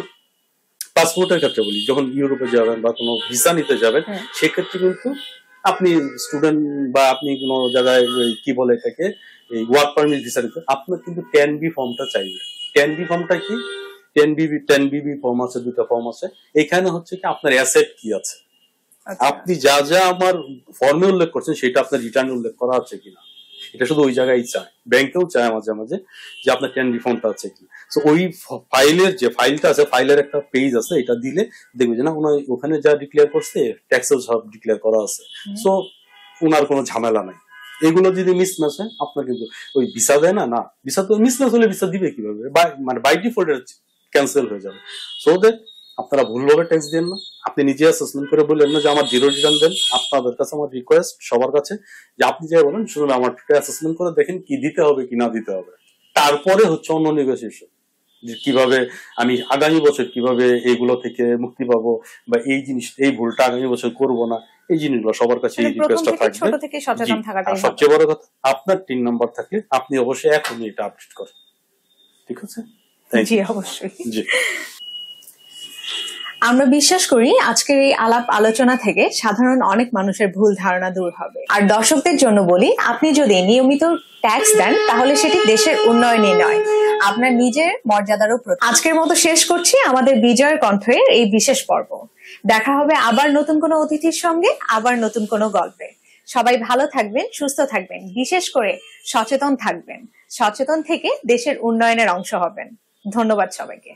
পাসপোর্টের ক্ষেত্রে বলি, যখন ইউরোপে যাবেন বা কোনো ভিসা নিতে যাবেন, সেক্ষেত্রে কিন্তু আপনি স্টুডেন্ট বা আপনি কোনো জায়গায় কি বলে এটাকে, এই ওয়ার্ক পারমিট ভিসা নিতে, আপনার কিন্তু 10B ফর্মটা চাইবে। 10B ফর্মটা কি? 10BB ফর্ম আছে, 2টা ফর্ম আছে। এখানে হচ্ছে কি আপনার অ্যাসেট কি আছে, আপনি যা যা আমার ফর্মে উল্লেখ করছেন সেটা আপনার রিটার্নে উল্লেখ করা আছে কিনা। এটা শুধু ওই জায়গায় চায়, ব্যাংকেও চায় মাঝে মাঝে যে আপনার 10B ফর্মটা আছে কি। তো ওই ফাইলের যে ফাইলটা আছে, ফাইলের একটা পেজ আছে, এটা দিলে দেখবে যে না ওখানে যা ডিক্লেয়ার করছে ট্যাক্সেও সব ডিক্লেয়ার করা আছে। সো ওনার কোনো ঝামেলা নাই। এগুলো যদি মিসম্যাচ হয়, আপনার কিন্তু ওই ভিসা দেয় না, ভিসা তো মিসম্যাচ হলে ভিসা দিবে কিভাবে, মানে বাই ডিফল্ট ক্যান্সেল হয়ে যাবে। সো দ্যাট আপনারা ভুলভাবে ট্যাক্স দেন না। আপনি নিজে অ্যাসেসমেন্ট করে বললেন না যে আমার 0 রিটার্ন দেন। আপনাদের কাছে আমার রিকোয়েস্ট সবার কাছে যে আপনি যাই বলেন, শুধু আমার অ্যাসেসমেন্ট করে দেখেন কি দিতে হবে কি না দিতে হবে। তারপরে হচ্ছে অন্য নেগোসিয়েশন, যে কিভাবে আমি আগামী বছর কিভাবে এগুলো থেকে মুক্তি পাবো, বা এই জিনিস, এই ভুলটা আগামী বছর করব না। এই জিনিসগুলো সবার কাছে এই রিকোয়েস্টটা থাকবে। সবচেয়ে বড় কথা, আপনার 3 নাম্বার থাকলে আপনি অবশ্যই এখনই এটা আপডেট করেন। ঠিক আছে? জি অবশ্যই। জি, আমরা বিশ্বাস করি আজকের এই আলাপ আলোচনা থেকে সাধারণ অনেক মানুষের ভুল ধারণা দূর হবে। আর দর্শকদের জন্য বলি, আপনি যদি নিয়মিত ট্যাক্স দেন তাহলে সেটি দেশের উন্নয়নে নয়, আপনার নিজের মর্যাদারও প্রতি। আজকের মতো শেষ করছি আমাদের বিজয়ের কণ্ঠের এই বিশেষ পর্ব। দেখা হবে আবার নতুন কোনো অতিথির সঙ্গে, আবার নতুন কোনো গল্পে। সবাই ভালো থাকবেন, সুস্থ থাকবেন, বিশেষ করে সচেতন থাকবেন। সচেতন থেকে দেশের উন্নয়নের অংশ হবেন। ধন্যবাদ সবাইকে।